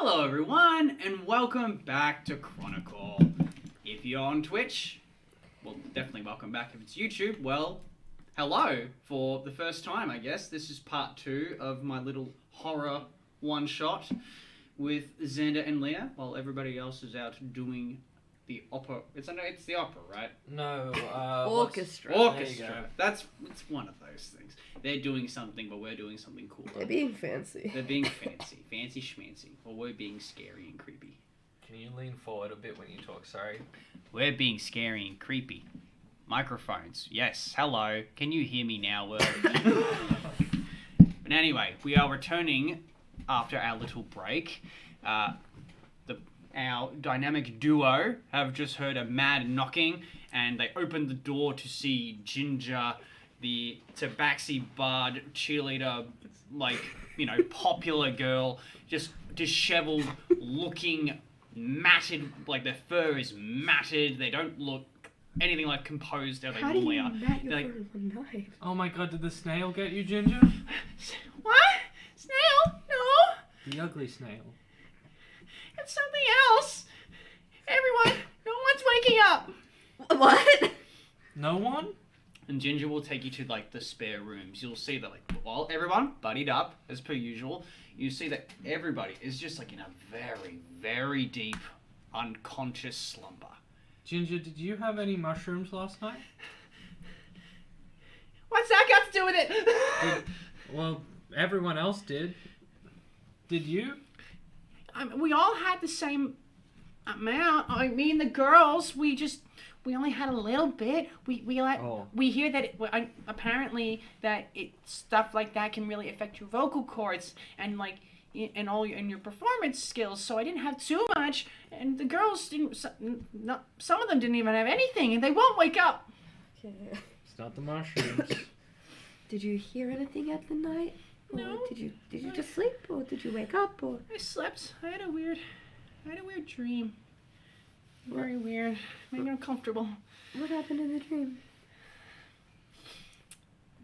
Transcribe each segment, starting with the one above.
Hello everyone, and welcome back to Chronicle. If you're on Twitch, well, definitely welcome back. If it's YouTube, well, hello for the first time, I guess. This is part 2 of my little horror one-shot with Xander and Leah, while everybody else is out doing the opera. It's the opera, right? No, Orchestra. Orchestra. It's one of those things. They're doing something, but we're doing something cool. They're being fancy. They're being fancy. Fancy schmancy. Or we're being scary and creepy. Can you lean forward a bit when you talk? Sorry. We're being scary and creepy. Microphones. Yes. Hello. Can you hear me now, world? But anyway, we are returning after our little break. Our dynamic duo have just heard a mad knocking, and they opened the door to see Ginger, the tabaxi bard cheerleader, popular girl, just disheveled, looking matted, like their fur is matted. They don't look anything like composed as they normally are. How do you mat your fur with a knife? Oh my god, did the snail get you, Ginger? What? Snail? No. The ugly snail. It's something else. Everyone, no one's waking up. What? No one? And Ginger will take you to the spare rooms. You'll see that while everyone buddied up as per usual, you see that everybody is just in a very, very deep unconscious slumber. Ginger, did you have any mushrooms last night? What's that got to do with it? Well, everyone else did. Did you? We all had the same amount. Me and the girls, we only had a little bit. We hear that apparently that stuff like that can really affect your vocal cords and and your performance skills. So I didn't have too much, and the girls didn't. Some of them didn't even have anything, and they won't wake up. Okay. It's not the mushrooms. Did you hear anything at the night? Or No. Did you just sleep, or did you wake up, or? I slept. I had a weird dream. Very weird. Made me uncomfortable. What happened in the dream?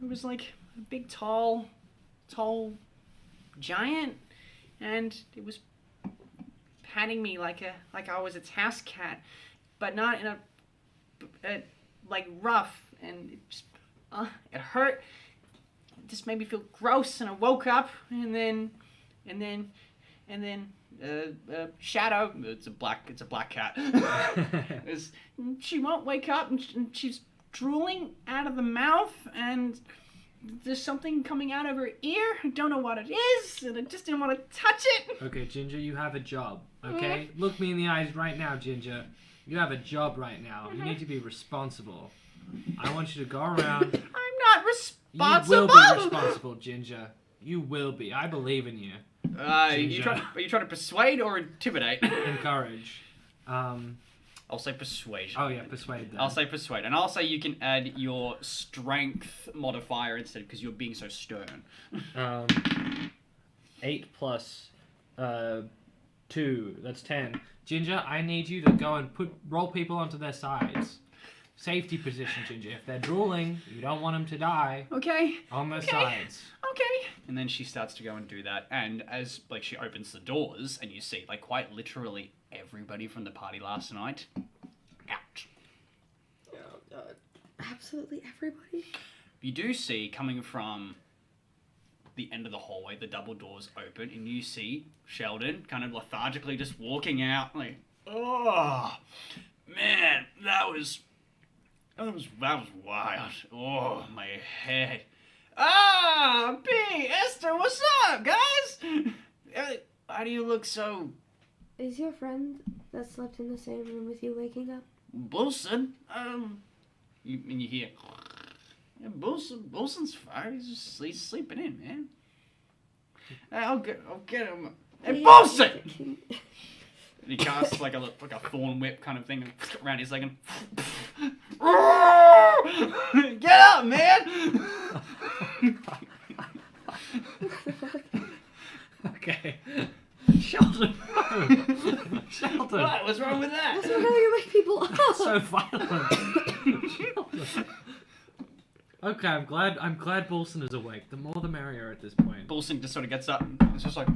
It was like a big, tall giant, and it was patting me like I was its house cat, but not in a rough, and it just it hurt. It just made me feel gross, and I woke up, and then Shadow. It's a black cat. She won't wake up, and she's drooling out of the mouth, and there's something coming out of her ear. I don't know what it is, and I just didn't want to touch it. Okay, Ginger, you have a job, okay? Look me in the eyes right now, Ginger. You have a job right now. You need to be responsible. I want you to go around. I'm not responsible. You will be responsible, Ginger. You will be. I believe in you. Are you trying to persuade or intimidate? Encourage. I'll say persuasion. Oh yeah, persuade them. I'll say persuade, and I'll say you can add your strength modifier instead because you're being so stern. 8 plus 2. That's 10. Ginger, I need you to go and roll people onto their sides. Safety position, Ginger. If they're drooling, you don't want them to die. Okay. On their sides. Okay. And then she starts to go and do that, and as she opens the doors, and you see quite literally everybody from the party last night out. Oh God. Absolutely everybody. You do see coming from the end of the hallway, the double doors open, and you see Sheldon kind of lethargically just walking out, oh man, that was wild. Oh, my head. B, Esther, what's up, guys? Why do you look so... Is your friend that slept in the same room with you waking up? Wilson? You hear... Yeah, Wilson's fine. He's sleeping in, man. I'll get him. Hey, Wilson! And he casts like a thorn whip kind of thing around his leg and... Get up, man! Okay. Sheldon, no. Sheldon. What? What's wrong with that? That's not how you wake people up. So violent. Sheldon. Okay, I'm glad Bolson is awake. The more the merrier at this point. Bolson just sort of gets up and it's just like,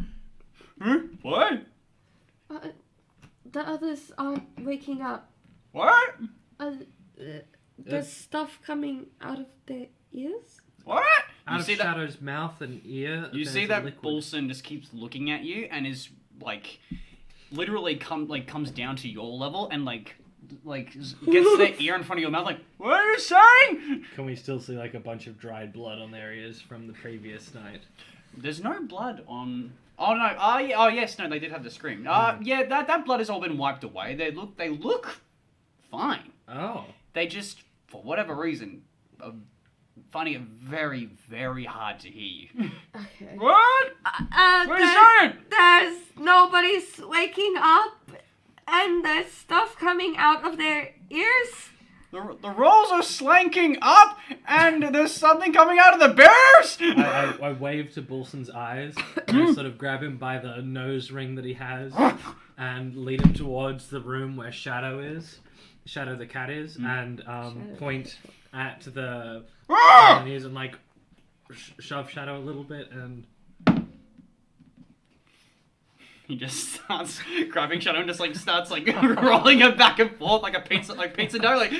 huh? What? The others aren't waking up. What? There's stuff coming out of their ears. What? Out of Shadow's mouth and ear. You see that Bolson just keeps looking at you and is like, literally comes down to your level and like gets their ear in front of your mouth like, what are you saying? Can we still see like a bunch of dried blood on their ears from the previous night? There's no blood on. Oh no. Oh yes. No, they did have the scream. Yeah. That blood has all been wiped away. They look fine. Oh. They just, for whatever reason, are finding it very, very hard to hear you. Okay. What? What are you saying? There's nobody's waking up, and there's stuff coming out of their ears. The rolls are slanking up, and there's something coming out of the bears. I wave to Bolson's eyes and I sort of grab him by the nose ring that he has and lead him towards the room where Shadow the cat is, and point at the ears and like shove Shadow a little bit, and he just starts grabbing Shadow and just like starts like rolling it back and forth like pizza dough, like.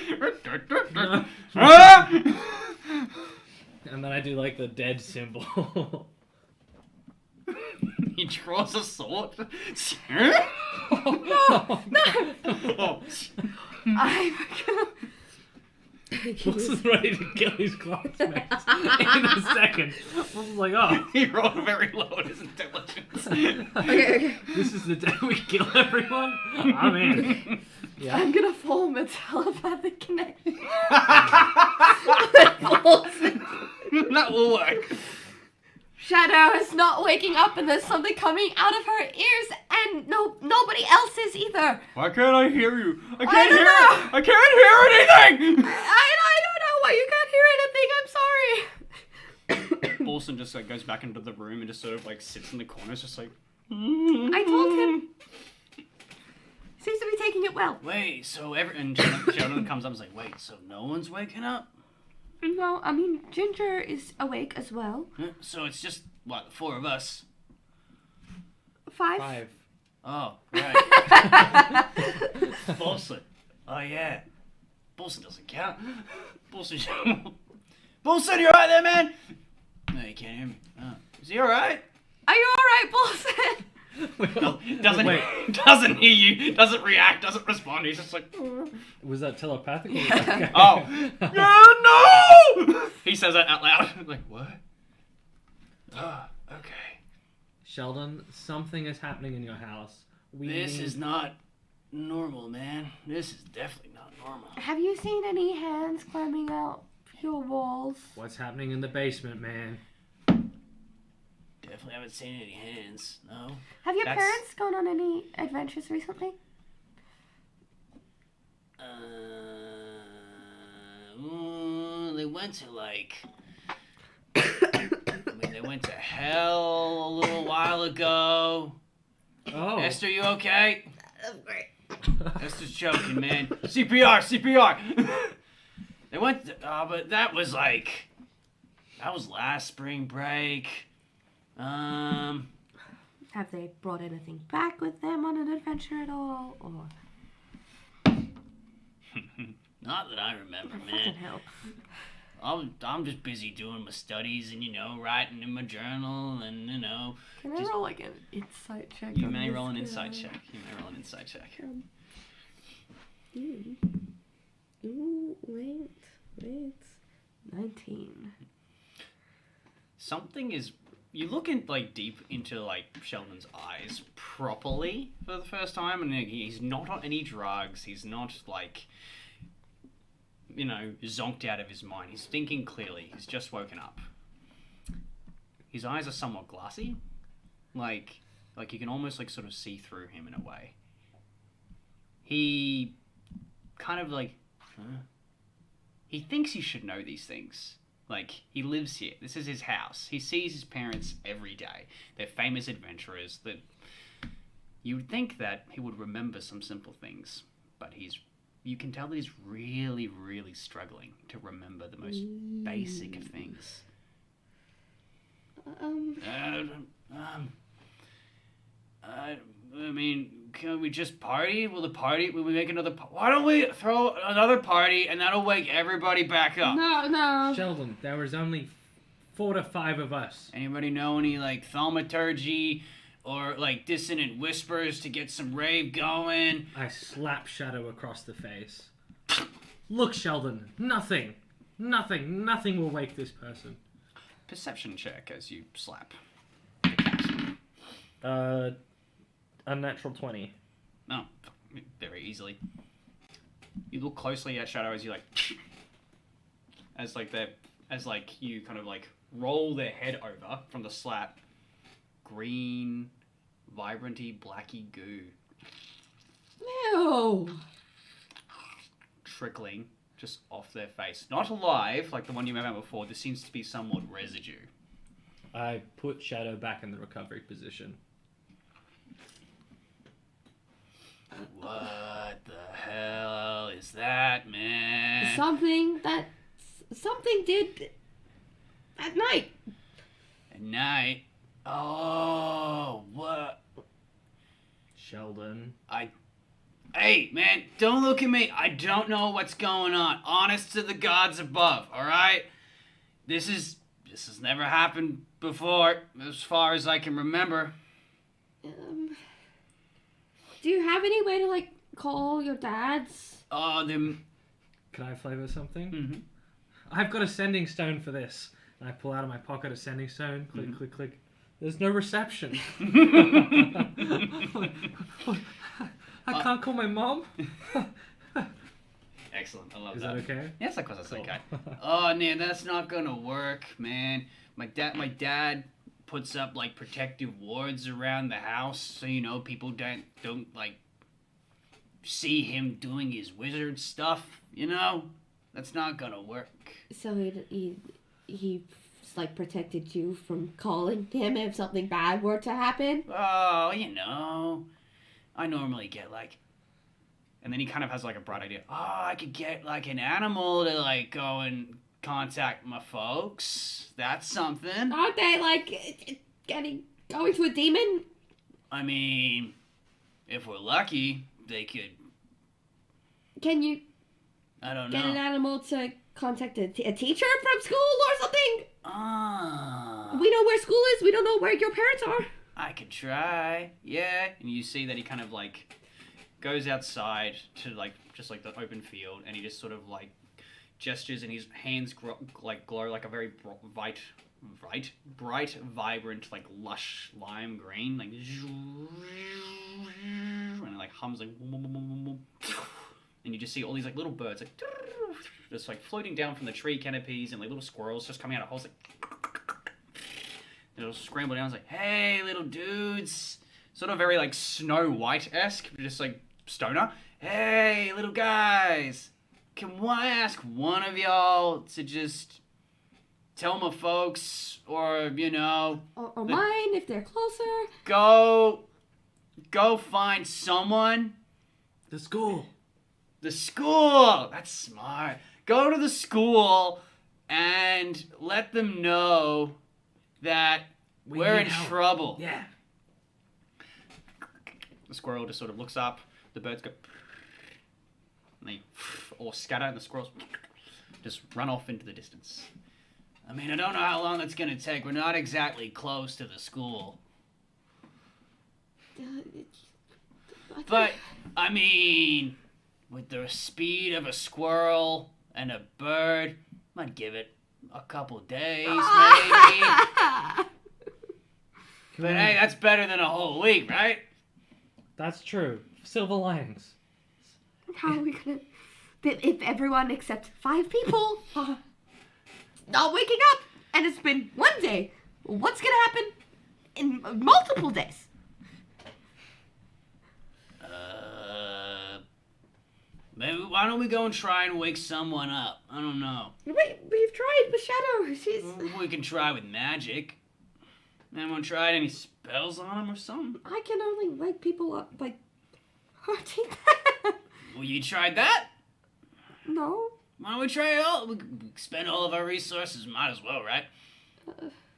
And then I do like the dead symbol. He draws a sword. No. Wilson's ready to kill his classmates in a second. I was like, oh. He rolled very low on his intelligence. Okay. This is the day we kill everyone? I'm in. Yeah. I'm gonna form a telepathic connection. That will work. Shadow is not waking up, and there's something coming out of her ears, and nobody else is either. Why can't I hear you? I don't know. I can't hear anything. I don't know why you can't hear anything. I'm sorry. Bolson just like goes back into the room and just sort of like sits in the corners, just like. I told him. Seems to be taking it well. Wait, so and Sheldon comes up and is like, wait, so no one's waking up? No, I mean, Ginger is awake as well. So it's just, what, the four of us? 5. Oh, right. Bolson. Oh, yeah. Bolson doesn't count. Bolson, you alright there, man? No, you can't hear me. Oh. Is he alright? Are you alright, Bolson? Doesn't hear you, doesn't react, doesn't respond. He's just like, was that telepathic? Yeah. Oh, no! He says that out loud. Like, what? Oh, okay. Sheldon, something is happening in your house. This is not normal, man. This is definitely not normal. Have you seen any hands climbing out your walls? What's happening in the basement, man? Definitely haven't seen any hands, no. Have your parents gone on any adventures recently? They went to they went to hell a little while ago. Oh. Esther, you okay? That's great. Esther's choking, man. CPR! They went to, but that was last spring break. Have they brought anything back with them on an adventure at all, or? Not that I remember, man. Fucking hell. I'm just busy doing my studies and writing in my journal and Can I roll like an insight check? You may roll an insight check. Ooh, wait. 19. Something is. You look in like into like Sheldon's eyes properly for the first time, and he's not on any drugs. He's not like, zonked out of his mind. He's thinking clearly. He's just woken up. His eyes are somewhat glassy, like you can almost like sort of see through him in a way. He kind of like, he thinks he should know these things. Like, he lives here. This is his house. He sees his parents every day. They're famous adventurers. That you would think that he would remember some simple things, but you can tell that he's really, really struggling to remember the most basic of things. I I mean, can we just party? Will we make another why don't we throw another party and that'll wake everybody back up? No. Sheldon, there was only 4 to 5 of us. Anybody know any, like, thaumaturgy or, like, dissonant whispers to get some rave going? I slap Shadow across the face. Look, Sheldon, nothing will wake this person. Perception check as you slap. Unnatural 20. No, very easily. You look closely at Shadow as you, like, as you kind of, like, roll their head over from the slap. Green, vibranty, blacky goo. Ew. Trickling just off their face. Not alive, like the one you remember before. This seems to be somewhat residue. I put Shadow back in the recovery position. What the hell is that, man? Something did at night. At night? Oh, what? Sheldon. Hey, man, don't look at me. I don't know what's going on. Honest to the gods above, alright? This has never happened before, as far as I can remember. Do you have any way to, like, call your dads? Can I flavor something? Mm-hmm. I've got a sending stone for this. And I pull out of my pocket a sending stone. Click, click, click. There's no reception. I can't call my mom. Excellent, I love Is that. that okay? Yes, of course that's Cool. okay. Oh, man, that's not gonna work, man. My dad puts up, like, protective wards around the house so, you know, people don't like, see him doing his wizard stuff, you know? That's not gonna work. So he like protected you from calling him if something bad were to happen? Oh, you know, I normally get, like... And then he kind of has, like, a bright idea. Oh, I could get, like, an animal to, like, go and contact my folks. That's something. Aren't they, like, going to a demon? I mean, if we're lucky, they could... Can you I don't get an know. animal to contact a teacher from school or something? We know where school is. We don't know where your parents are. I could try. Yeah. And you see that he kind of, like, goes outside to, like, just, like, the open field, and he just sort of, like, gestures, and his hands glow like a very bright, vibrant, like, lush lime green, like, and it, like, hums, like, and you just see all these, like, little birds, like, just, like, floating down from the tree canopies, and, like, little squirrels just coming out of holes, like, they'll scramble down, it's like, hey, little dudes, sort of very, like, Snow White-esque, just, like, stoner, hey, little guys, can I ask one of y'all to just tell my folks, or, you know... Or mine, if they're closer. Go find someone. The school. The school! That's smart. Go to the school and let them know that we're in trouble. Yeah. The squirrel just sort of looks up, the birds go... And they all scatter, and the squirrels just run off into the distance. I mean, I don't know how long that's going to take. We're not exactly close to the school. But, I mean, with the speed of a squirrel and a bird, I'd give it a couple days, maybe. But hey, that's better than a whole week, right? That's true. Silver linings. How are we gonna... If everyone except 5 people not waking up, and it's been 1 day, what's gonna happen in multiple days? Maybe why don't we go and try and wake someone up? I don't know. We've tried with Shadow. She's... We can try with magic. Anyone tried any spells on him or something? I can only wake people up by hurting them. Well, you tried that? No. Why don't we try it all? We spend all of our resources. Might as well, right?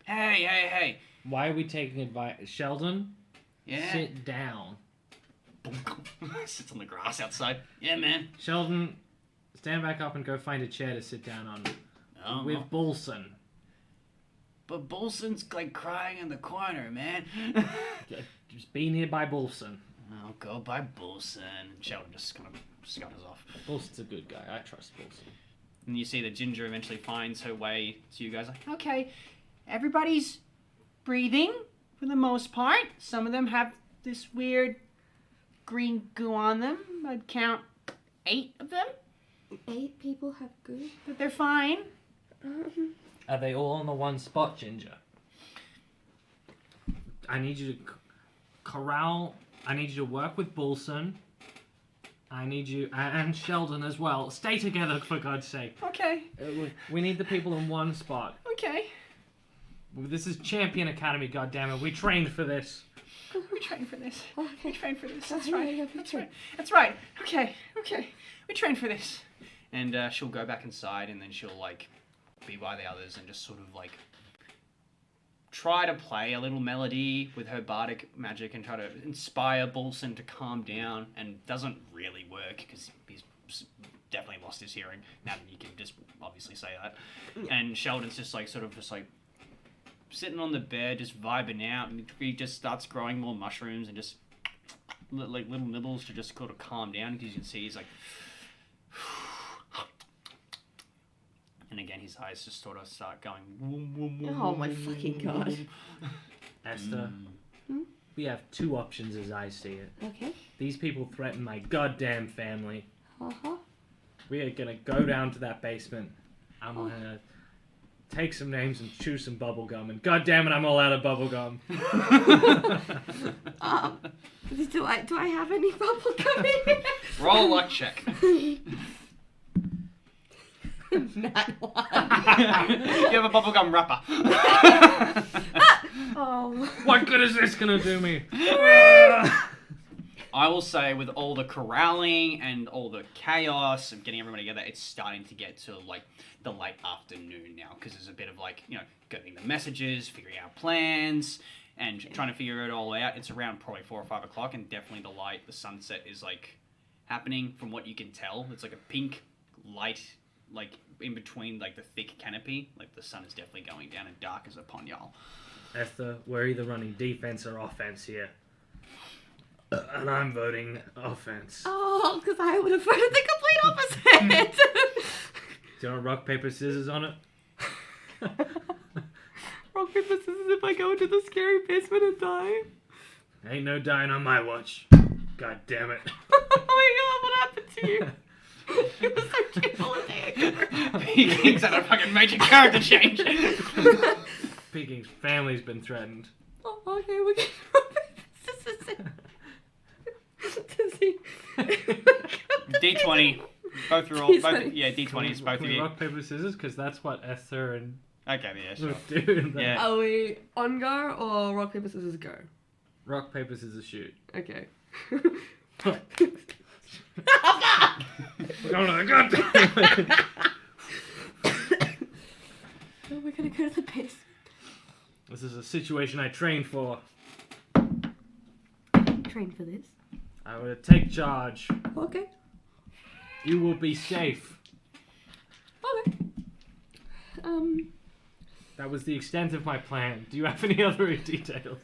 Hey. Why are we taking advice? Sheldon, Yeah? sit down. Sits on the grass outside. Yeah, man. Sheldon, stand back up and go find a chair to sit down on. Oh, With Bolson. But Bolson's like crying in the corner, man. Just be nearby Bolson. I'll go by Bolson. And Sheldon just kind of scutters off. Bolson's a good guy. I trust Bolson. And you see that Ginger eventually finds her way to you guys. Like, Okay, everybody's breathing for the most part. Some of them have this weird green goo on them. I'd count 8 of them, 8 people have goo. but they're fine. Are they all on the one spot, Ginger? I need you to corral. I need you to work with Bolson. I need you and Sheldon as well. Stay together, for God's sake. Okay, We need the people in one spot. okay. This is Champion Academy, goddammit. We trained for this. We trained for this. Okay. We trained for this. That's Yeah, right. yeah, we That's trained. right. That's right. Okay, okay. We trained for this. and she'll go back inside, and then she'll like be by the others and just sort of like try to play a little melody with her bardic magic and try to inspire Bolson to calm down, and doesn't really work because he's definitely lost his hearing. Now that you can just obviously say that. And Sheldon's just like sitting on the bed, just vibing out, and he just starts growing more mushrooms and just like little nibbles to just sort of calm down, because you can see he's like. And again, his eyes just sort of start going. Oh my fucking god. Esther, we have 2 options as I see it. Okay. These people threaten my goddamn family. Uh-huh. We are gonna go down to that basement. I'm gonna take some names and chew some bubble gum, and goddamn it, I'm all out of bubble gum. Do I have any bubble gum in here? Roll a luck check. Not one. You have a bubblegum wrapper. Oh. What good is this gonna do me? I will say, with all the corralling and all the chaos of getting everyone together, it's starting to get to like the late afternoon now, because there's a bit of like, getting the messages, figuring out plans, and trying to figure it all out. It's around probably 4 or 5 o'clock, and definitely the sunset is like happening from what you can tell. It's like a pink light, like in between like the thick canopy. Like the sun is definitely going down, and dark is upon y'all. Esther, we're either running defense or offense here. And I'm voting offense. Oh, because I would have voted the complete opposite. Do you want rock, paper, scissors on it? Rock, paper, scissors if I go into the scary basement and die. Ain't no dying on my watch. God damn it. Oh my god, what happened to you? You were so cheerful a day ago. Peeking's had a fucking major character change. Peeking's family's been threatened. Oh, okay, we can rock, paper, scissors. To see. D20. Both roll. D20. Both, yeah, D20 is both Can of we you. rock, paper, scissors? Because that's what Esther and Okay, yeah, sure. would do. Yeah. Are we on go or rock, paper, scissors go? Rock, paper, scissors, shoot. Okay. We're going to the goddamn. Oh, we're gonna go to the basement. This is a situation I trained for. Train for this. I will take charge. Okay. You will be safe. Okay. That was the extent of my plan. Do you have any other details?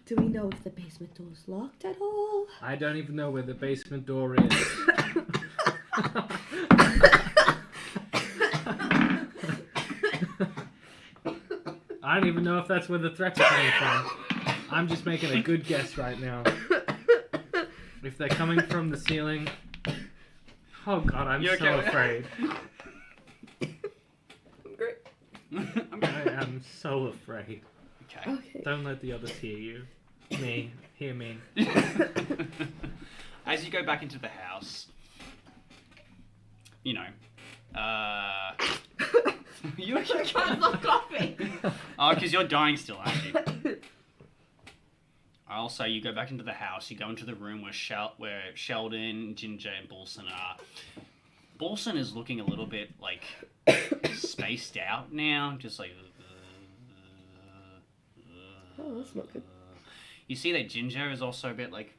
Do we know if the basement door's locked at all? I don't even know where the basement door is. I don't even know if that's where the threats are coming from. I'm just making a good guess right now. If they're coming from the ceiling... Oh god, I'm You so okay? afraid. Great. I am so afraid. Okay. Okay. Don't let the others hear you. Me. Hear me. As you go back into the house, you Trying to coughing. Oh, because you're dying still, aren't you? I'll say you go back into the house, you go into the room where Sheldon, Ginger, and Bolson are. Bolson is looking a little bit, like, spaced out now, just like... Oh, that's not good. You see that Ginger is also a bit, like,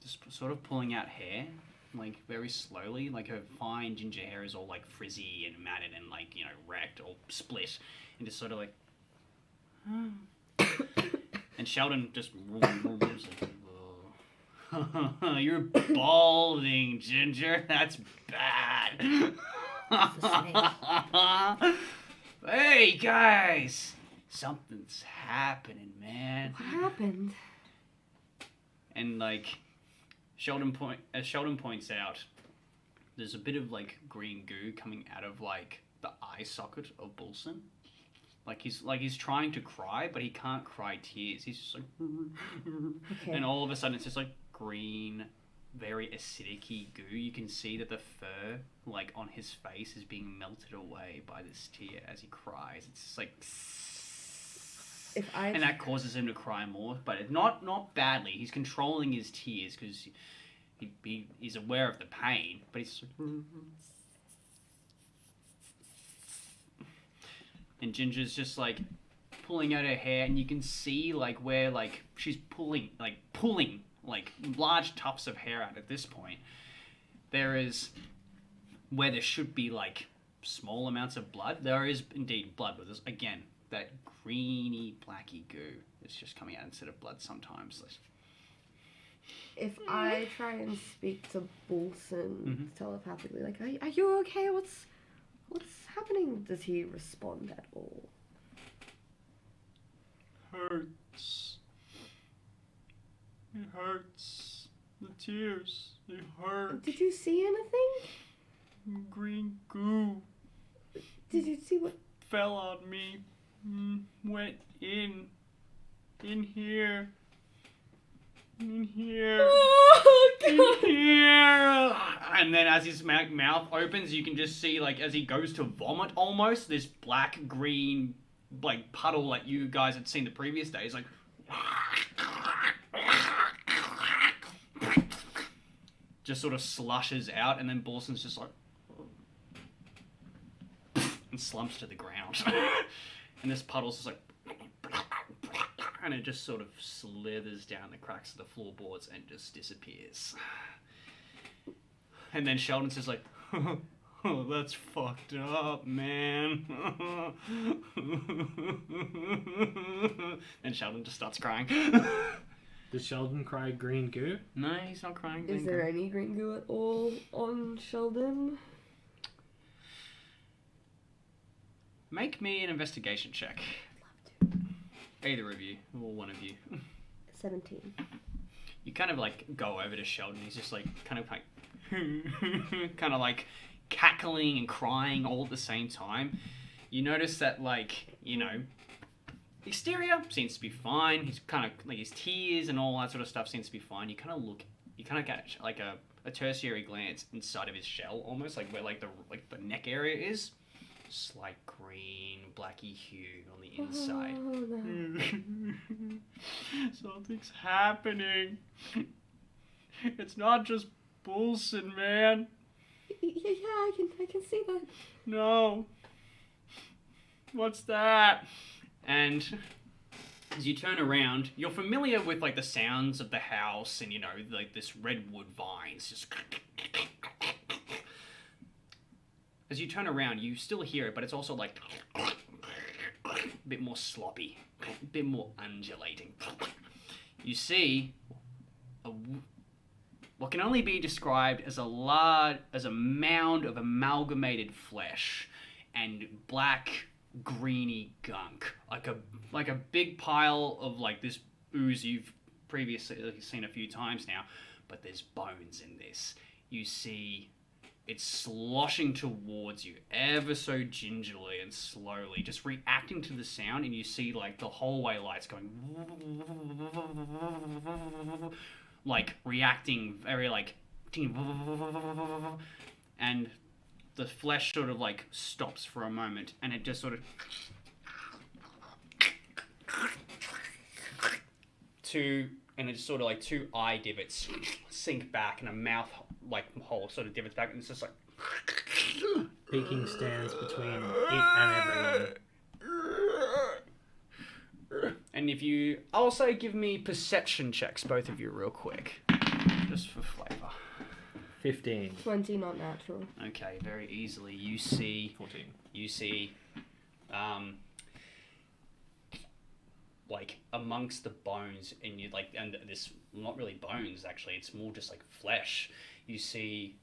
just sort of pulling out hair, like very slowly. Like her fine ginger hair is all like frizzy and matted and like, you know, wrecked or split, and just sort of like. And Sheldon just. You're balding, Ginger. That's bad. Hey guys, something's happening, man. What happened? And like as Sheldon points out, there's a bit of like green goo coming out of like the eye socket of Bulson. Like he's trying to cry, but he can't cry tears. He's just like, Okay. and all of a sudden it's just like green, very acidic-y goo. You can see that the fur, like on his face, is being melted away by this tear as he cries. It's just like, and that causes him to cry more, but not badly. He's controlling his tears because he's aware of the pain, but he's. And Ginger's just like pulling out her hair, and you can see like where like she's pulling like large tufts of hair out at this point. There is where there should be like small amounts of blood. There is indeed blood, but there's again that greeny blacky goo that's just coming out instead of blood sometimes. If I try and speak to Bulson telepathically, like, are you okay? What's happening? Does he respond at all? Hurts. It hurts. The tears. They hurt. Did you see anything? Green goo Did you see what? fell on me. Went in here. In here. Oh, In here. And then as his mouth opens, you can just see, like, as he goes to vomit almost, this black, green, like, puddle like you guys had seen the previous days, like... just sort of slushes out, and then Bulson's just like... and slumps to the ground. And this puddle's just like... and it just sort of slithers down the cracks of the floorboards and just disappears. And then Sheldon's just like, oh, that's fucked up, man. And Sheldon just starts crying. Does Sheldon cry green goo? No, he's not crying. Is there any green goo at all on Sheldon? Make me an investigation check. I'd love to. Either of you, or one of you. 17. You kind of like go over to Sheldon. He's just like kind of like kind of like cackling and crying all at the same time. You notice that, like, you know, exterior seems to be fine. He's kind of like his tears and all that sort of stuff seems to be fine. You kind of get like a tertiary glance inside of his shell, almost like where like the neck area is. Slight green, blacky hue on the inside. Oh, no. Something's happening. It's not just Bulson, man. Yeah, I can see that. No. What's that? And as you turn around, you're familiar with like the sounds of the house and, you know, like this redwood vines just. As you turn around, you still hear it, but it's also like a bit more sloppy, a bit more undulating. You see what can only be described as a mound of amalgamated flesh and black, greeny gunk, like a big pile of like this ooze you've previously seen a few times now, but there's bones in this. You see. It's sloshing towards you ever so gingerly and slowly, just reacting to the sound, and you see like the hallway lights going like reacting very like, and the flesh sort of like stops for a moment, and it just sort of and it's sort of like two eye divots sink back, and a mouth like hole sort of divots back, and it's just like Peking stands between it and everyone. And if you also give me perception checks, both of you, real quick. just for flavour. 15. 20 not natural. Okay, very easily. You see 14. You see, like amongst the bones, and you like, and this not really bones actually. It's more just like flesh. You see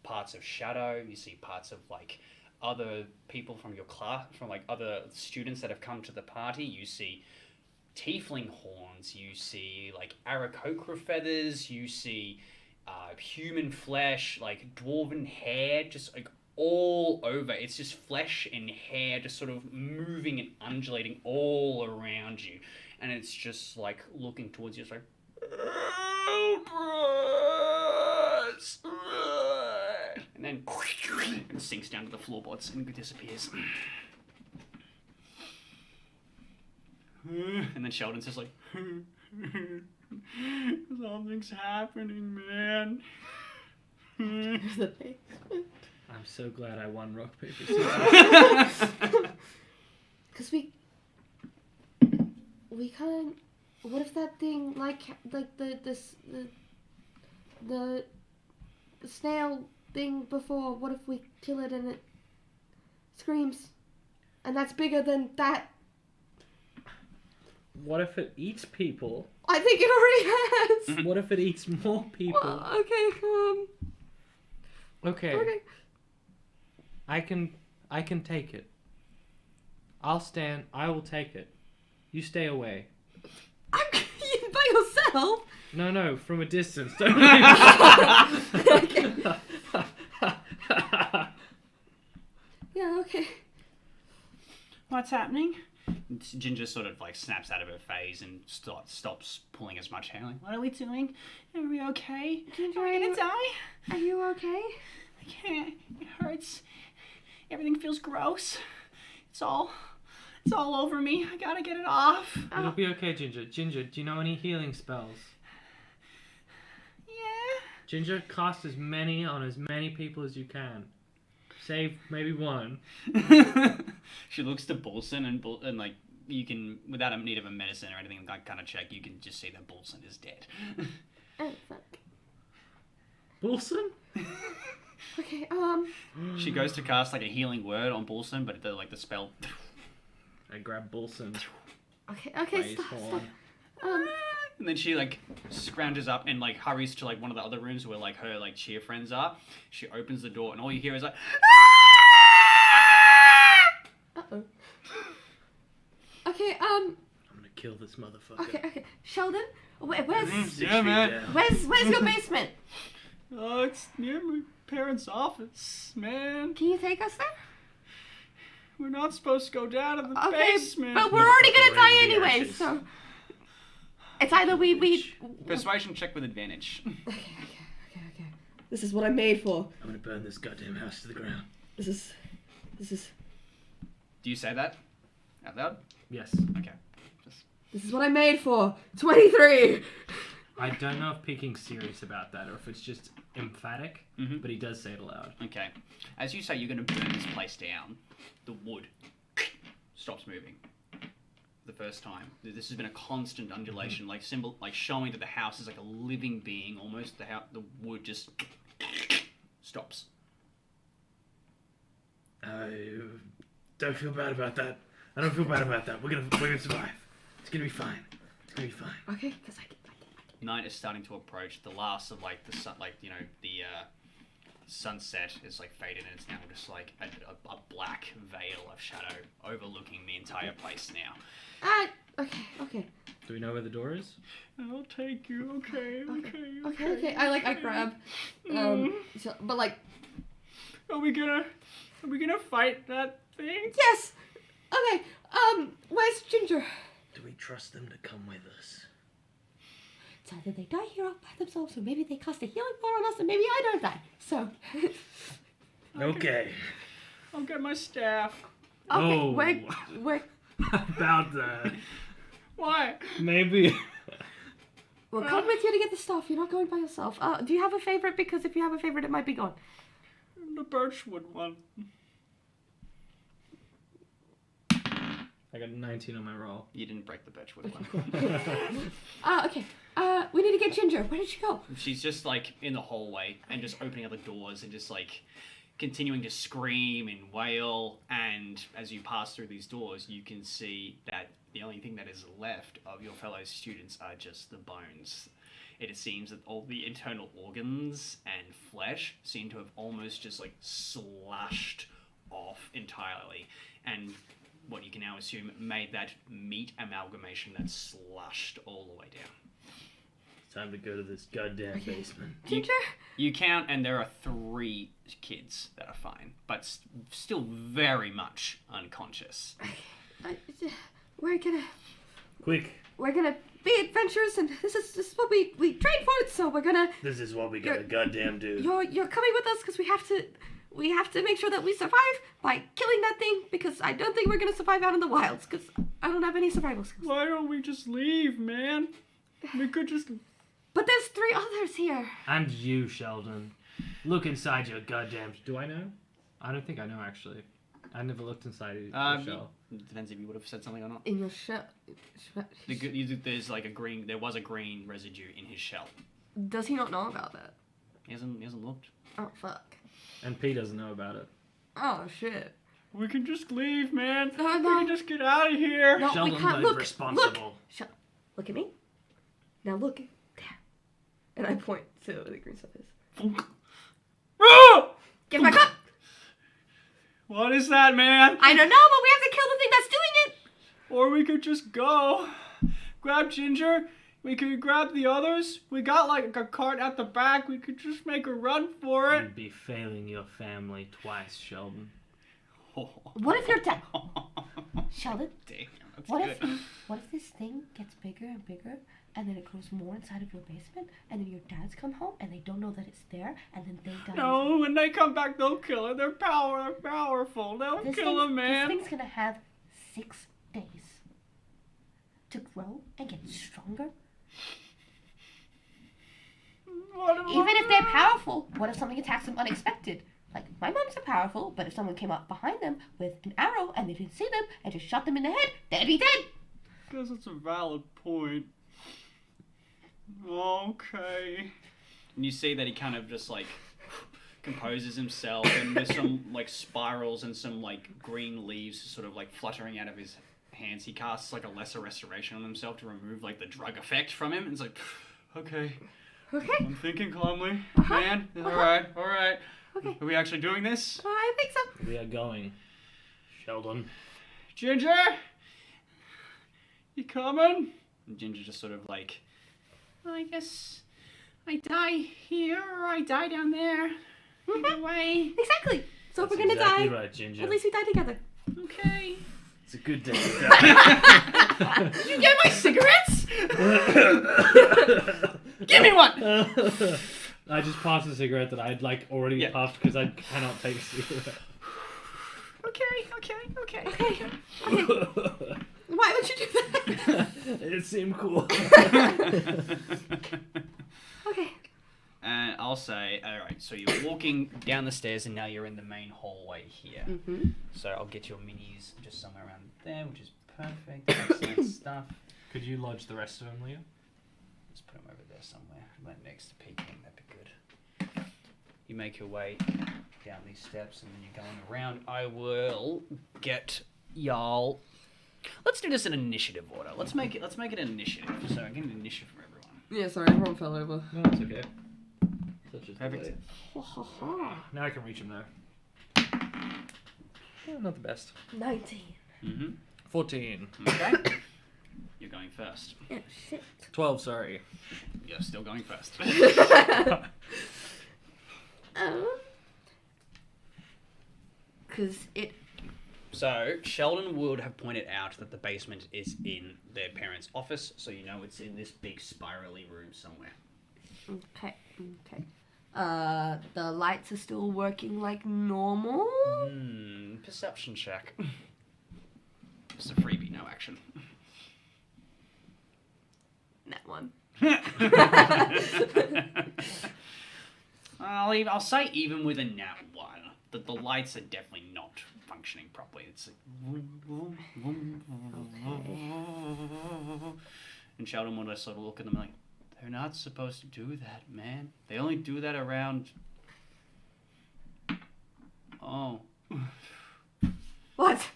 parts of shadow. You see parts of like other people from your class, from like other students that have come to the party. You see tiefling horns. You see like Aarakocra feathers. You see human flesh, like dwarven hair, just like all over. It's just flesh and hair just sort of moving and undulating all around you. And it's just like looking towards you. It's like, and then it sinks down to the floorboards and disappears. And then Sheldon's just like, something's happening, man. I'm so glad I won rock, paper, scissors. Because we can't. What if that thing, like the snail thing before? What if we kill it and it screams, and that's bigger than that? What if it eats people? I think it already has. What if it eats more people? Well, okay. Okay. I can take it. I'll stand. I will take it. You stay away. You by yourself? No, from a distance. Don't Okay. Yeah. Okay. What's happening? Ginger sort of like snaps out of her phase and stops pulling as much hair. Like, What are we doing? Are we okay? Ginger, Are we gonna die? Are you okay? I can't. It hurts. Everything feels gross. It's all over me. I gotta get it off. It'll be okay, Ginger. Ginger, do you know any healing spells? Yeah. Ginger, cast as many on as many people as you can. Save maybe one. She looks to Bolson and like you can, without a need of a medicine or anything like kind of check, you can just see that Bolson is dead. Oh fuck. Bolson? Okay. She goes to cast like a healing word on Bolson, but the spell. I grab Bolson. Okay. by his Stop. horn. And then she like scrounges up and like hurries to like one of the other rooms where like her like cheer friends are. She opens the door and all you hear is like. Uh-oh. Okay. I'm gonna kill this motherfucker. Okay. Sheldon, where's 6 Yeah, feet man. down. where's your basement? Oh, it's near my parents' office, man. Can you take us there? We're not supposed to go down to the Okay, basement. but we're already gonna Motherfucker die raised the anyway, ashes. so it's either we. Persuasion check with advantage. Okay. This is what I'm made for. I'm gonna burn this goddamn house to the ground. This is. Do you say that out loud? Yes. Okay. This is what I'm made for. 23. I don't know if Peeking's serious about that or if it's just emphatic, but he does say it aloud. Okay. As you say, you're going to burn this place down. The wood stops moving. The first time. This has been a constant undulation, like showing that the house is like a living being. Almost the wood just stops. I don't feel bad about that. I don't feel bad about that. We're gonna survive. It's gonna be fine. Okay, because I can. Night is starting to approach. The last of like the sun, like the sunset is like faded, and it's now just like a black veil of shadow overlooking the entire place now. Okay. Do we know where the door is? I'll take you. Okay. Okay. I grab. But like. Are we gonna fight that thing? Yes. Okay. Where's Ginger? Do we trust them to come with us? It's either they die here all by themselves, or maybe they cast a healing word on us, and maybe I don't die. So. Okay. I'll get my staff. Okay. Oh. We're. About that. Why? Maybe. We'll come with you to get the stuff. You're not going by yourself. Do you have a favorite? Because if you have a favorite, it might be gone. The birchwood one. I got a 19 on my roll. You didn't break the birchwood one. Okay. We need to get Ginger. Where did she go? She's just like in the hallway and just opening up the doors and just like continuing to scream and wail. And as you pass through these doors, you can see that the only thing that is left of your fellow students are just the bones. It seems that all the internal organs and flesh seem to have almost just like slashed off entirely. And what you can now assume made that meat amalgamation that slushed all the way down. Time to go to this goddamn basement. Ginger? You count, and there are 3 kids that are fine, but still very much unconscious. We're gonna Quick. be adventurers, and this is what we train for. So we're gonna. This is what we gotta goddamn do. You're coming with us because we have to make sure that we survive by killing that thing, because I don't think we're gonna survive out in the wilds because I don't have any survival skills. Why don't we just leave, man? We could just... But there's 3 others here. And you, Sheldon. Look inside your goddamn... Do I know? I don't think I know, actually. I never looked inside your shell. Depends if you would have said something or not. In your shell. There's like a green... There was a green residue in his shell. Does he not know about that? He hasn't looked. Oh, fuck. And P doesn't know about it. Oh, shit. We can just leave, man. No. We can just get out of here. No, Sheldon, we can't. like, Look. responsible. Look. Look at me. Now look. There. And I point to where the green stuff is. Get back up! What is that, man? I don't know, but we have to kill the thing that's doing it! Or we could just go. Grab Ginger. We could grab the others. We got like a cart at the back. We could just make a run for it. You'd be failing your family twice, Sheldon. What if you're dead? Sheldon? Damn, that's What good. if this thing gets bigger and bigger, and then it grows more inside of your basement, and then your dads come home, and they don't know that it's there, and then they die? No, when they come back, they'll kill it. They're powerful. They'll kill him, man. This thing's gonna have 6 days to grow and get stronger. Even if they're powerful, what if something attacks them unexpected? Like, my moms are powerful, but if someone came up behind them with an arrow and they didn't see them and just shot them in the head, they'd be dead. I guess it's a valid point. Okay. And you see that he kind of just like composes himself, and there's some like spirals and some like green leaves sort of like fluttering out of his hands. He casts like a lesser restoration on himself to remove like the drug effect from him. And it's like, okay. Okay. I'm thinking calmly. Man, all right. Okay. Are we actually doing this? I think so. We are going. Sheldon. Ginger? You coming? And Ginger just sort of like... I guess I die here or I die down there. Either way. Exactly. So if That's we're gonna exactly die, right, Ginger. at least we die together. Okay. It's a good day to die. You get my cigarettes? Give me one! I just passed a cigarette that I'd like already puffed because I cannot take a cigarette. Okay. Why would you do that? It seemed cool. Okay. And I'll say, alright, so you're walking down the stairs and now you're in the main hallway here. Mm-hmm. So I'll get your minis just somewhere around there, which is perfect. Excellent stuff. Could you lodge the rest of them, Leo? Let's put them over there somewhere, right next to Peking. That'd be good. You make your way down these steps and then you're going around. I will get y'all. Let's do this in initiative order. Let's make it an initiative. So I get an initiative from everyone. Yeah, sorry, everyone fell over. No, that's okay. Such as Perfect. Now I can reach him though. Not the best. 19. Mm-hmm. 14. Okay. You're going first. Yeah, shit. 12, sorry. You're still going first. Because it... So, Sheldon would have pointed out that the basement is in their parents' office, so you know it's in this big spirally room somewhere. Okay. The lights are still working like normal? Perception check. Just a freebie, no action. That one. I'll say even with a nat 1, that the lights are definitely not functioning properly. It's like... And Sheldon would sort of look at them like, the They're not supposed to do that, man. They only do that around... Oh. What?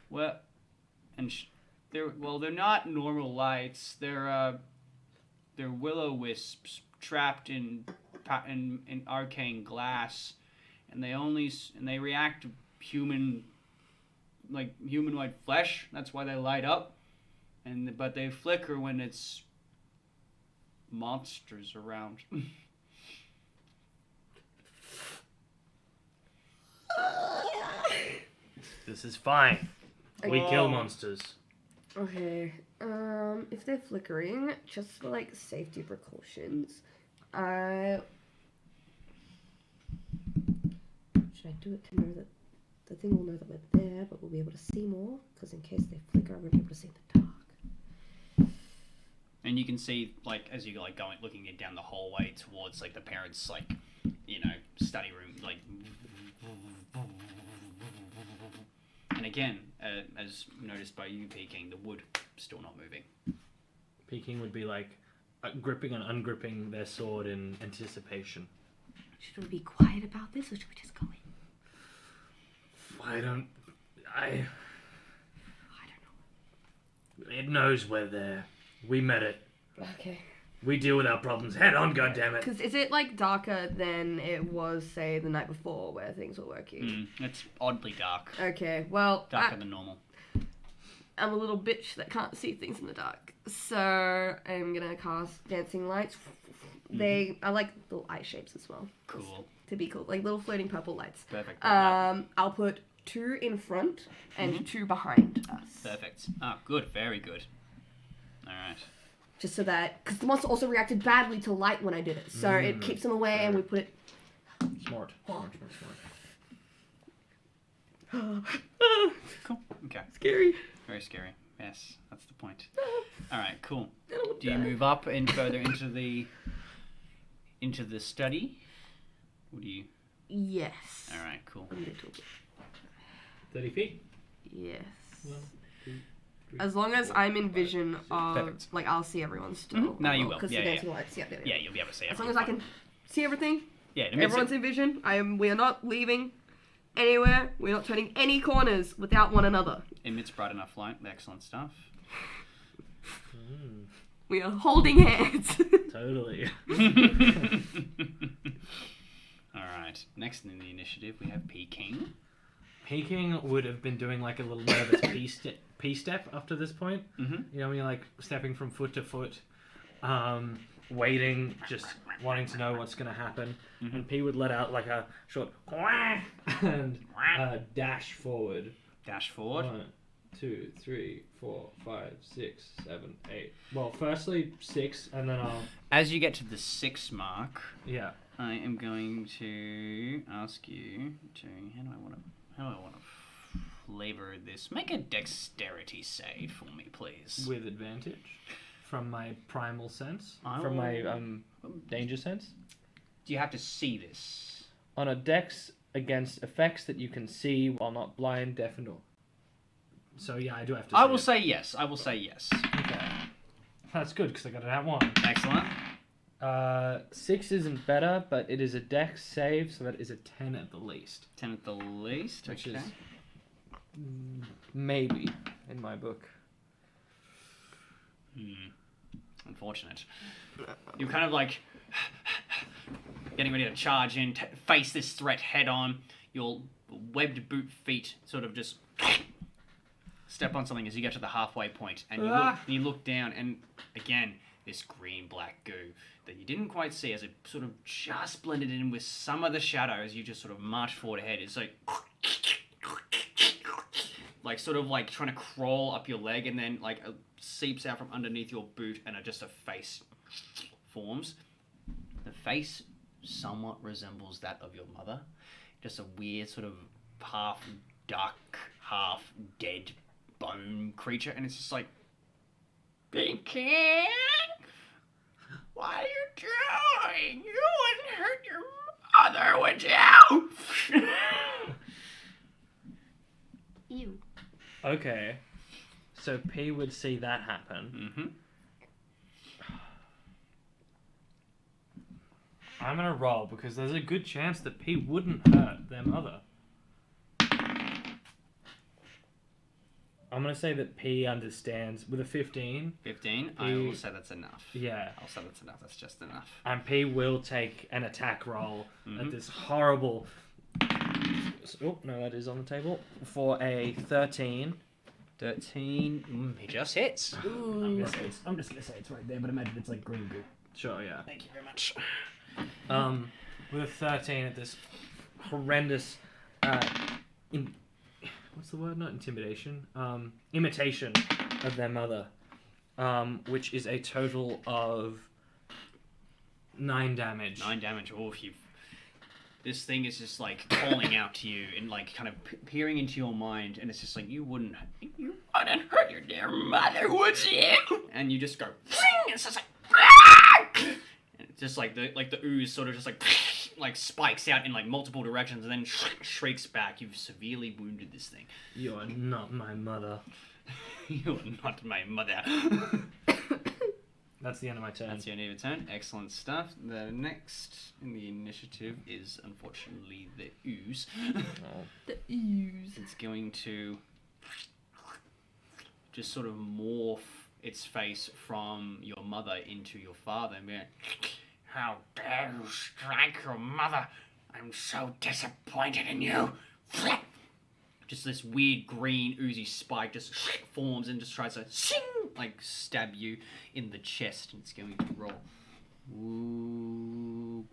Well, they're not normal lights. They're will-o-wisps trapped in arcane glass, and they react to humanoid flesh. That's why they light up, but they flicker when it's monsters around. This is fine. We kill monsters. Okay. If they're flickering, just for like safety precautions, should I do it to know that the thing will know that we're there, but we'll be able to see more? Because in case they flicker, I won't be able to see in the dark. And you can see, like, as you're like going, looking down the hallway towards like the parents' like, study room, like. And again, as noticed by you, Peking, the wood still not moving. Peking would be like gripping and ungripping their sword in anticipation. Should we be quiet about this, or should we just go in? I don't know. It knows we're there. We met it. Okay. We deal with our problems head on, goddammit. Because is it like darker than it was, say, the night before, where things were working? It's oddly dark. Okay, well, Darker than normal. I'm a little bitch that can't see things in the dark, so I'm gonna cast dancing lights. I like little eye shapes as well. Cool. To be cool, like little floating purple lights. Perfect. I'll put 2 in front and 2 behind us. Perfect. Ah, good. Very good. All right. Just so that, because the monster also reacted badly to light when I did it, so it keeps them away, and we put it. Smart. Cool. Okay. Scary. Very scary. Yes, that's the point. All right. Cool. Do you move up and further into the study? Or do you? Yes. All right. Cool. A little bit. 30 feet? Yes. 1, 2, 3, As long as I'm in vision of, Perfect. like, I'll see everyone still. No, you will. Because Yeah, the yeah, dancing lights. Yeah. Yeah, you'll be able to see As everything. long as I can see everything, Yeah, everyone's in vision. We are not leaving anywhere. We're not turning any corners without one another. emits bright enough light. Excellent stuff. We are holding hands. Totally. All right. Next in the initiative, we have Peking. Peking would have been doing like a little nervous pee step up to this point. Mm-hmm. You know, when you're like stepping from foot to foot, waiting, just wanting to know what's going to happen. Mm-hmm. And P would let out like a short and dash forward. Dash forward. 1, 2, 3, 4, 5, 6, 7, 8. Well, firstly 6, and then I'll. As you get to the 6 mark, Yeah. I am going to ask you to how do I want to flavor this? Make a dexterity save for me, please. With advantage from my primal sense, Oh. from my danger sense. Do you have to see this? On a dex against effects that you can see while not blind, deaf, and all. So yeah, I do have to. I will say yes. I will say yes. Okay. That's good because I got it at 1. Excellent. 6 isn't better, but it is a dex save, so that is a 10 at the least. 10 at the least. Which okay. is maybe in my book. Unfortunate. You're kind of like getting ready to charge in, face this threat head on. Your webbed boot feet sort of just step on something as you get to the halfway point, and you look down, and again, this green-black goo that you didn't quite see as it sort of just blended in with some of the shadow as you just sort of march forward ahead. It's like sort of like trying to crawl up your leg, and then like seeps out from underneath your boot, and just a face forms. The face somewhat resembles that of your mother. Just a weird sort of half duck, half dead bone creature, and it's just like, Peking, what are you doing? You wouldn't hurt your mother, would you? Ew. Okay. So P would see that happen. I'm gonna roll because there's a good chance that P wouldn't hurt their mother. I'm gonna say that P understands with a 15. 15. I will say that's enough. Yeah. I'll say that's enough. That's just enough. And P will take an attack roll at this horrible. Oh no, that is on the table for a 13. 13. He just hits. I'm just gonna say it's right there, but imagine it's like green goo. Sure, yeah. Thank you very much. With a 13 at this horrendous, what's the word? Not intimidation. Imitation of their mother, which is a total of 9 damage. 9 damage. Oh, this thing is just like calling out to you and like kind of peering into your mind, and it's just like you wouldn't hurt your dear mother, would you? And you just go, and it's just like, and it's just like the ooze sort of just like spikes out in like multiple directions and then shrieks back. You've severely wounded this thing. You are not my mother. You are not my mother. That's the end of my turn. That's the end of your turn. Excellent stuff. The next in the initiative is unfortunately the ooze. The ooze. It's going to just sort of morph its face from your mother into your father and be like, how dare you strike your mother? I'm so disappointed in you. Just this weird green oozy spike just forms and just tries to like stab you in the chest, and it's going to roll. Ooh,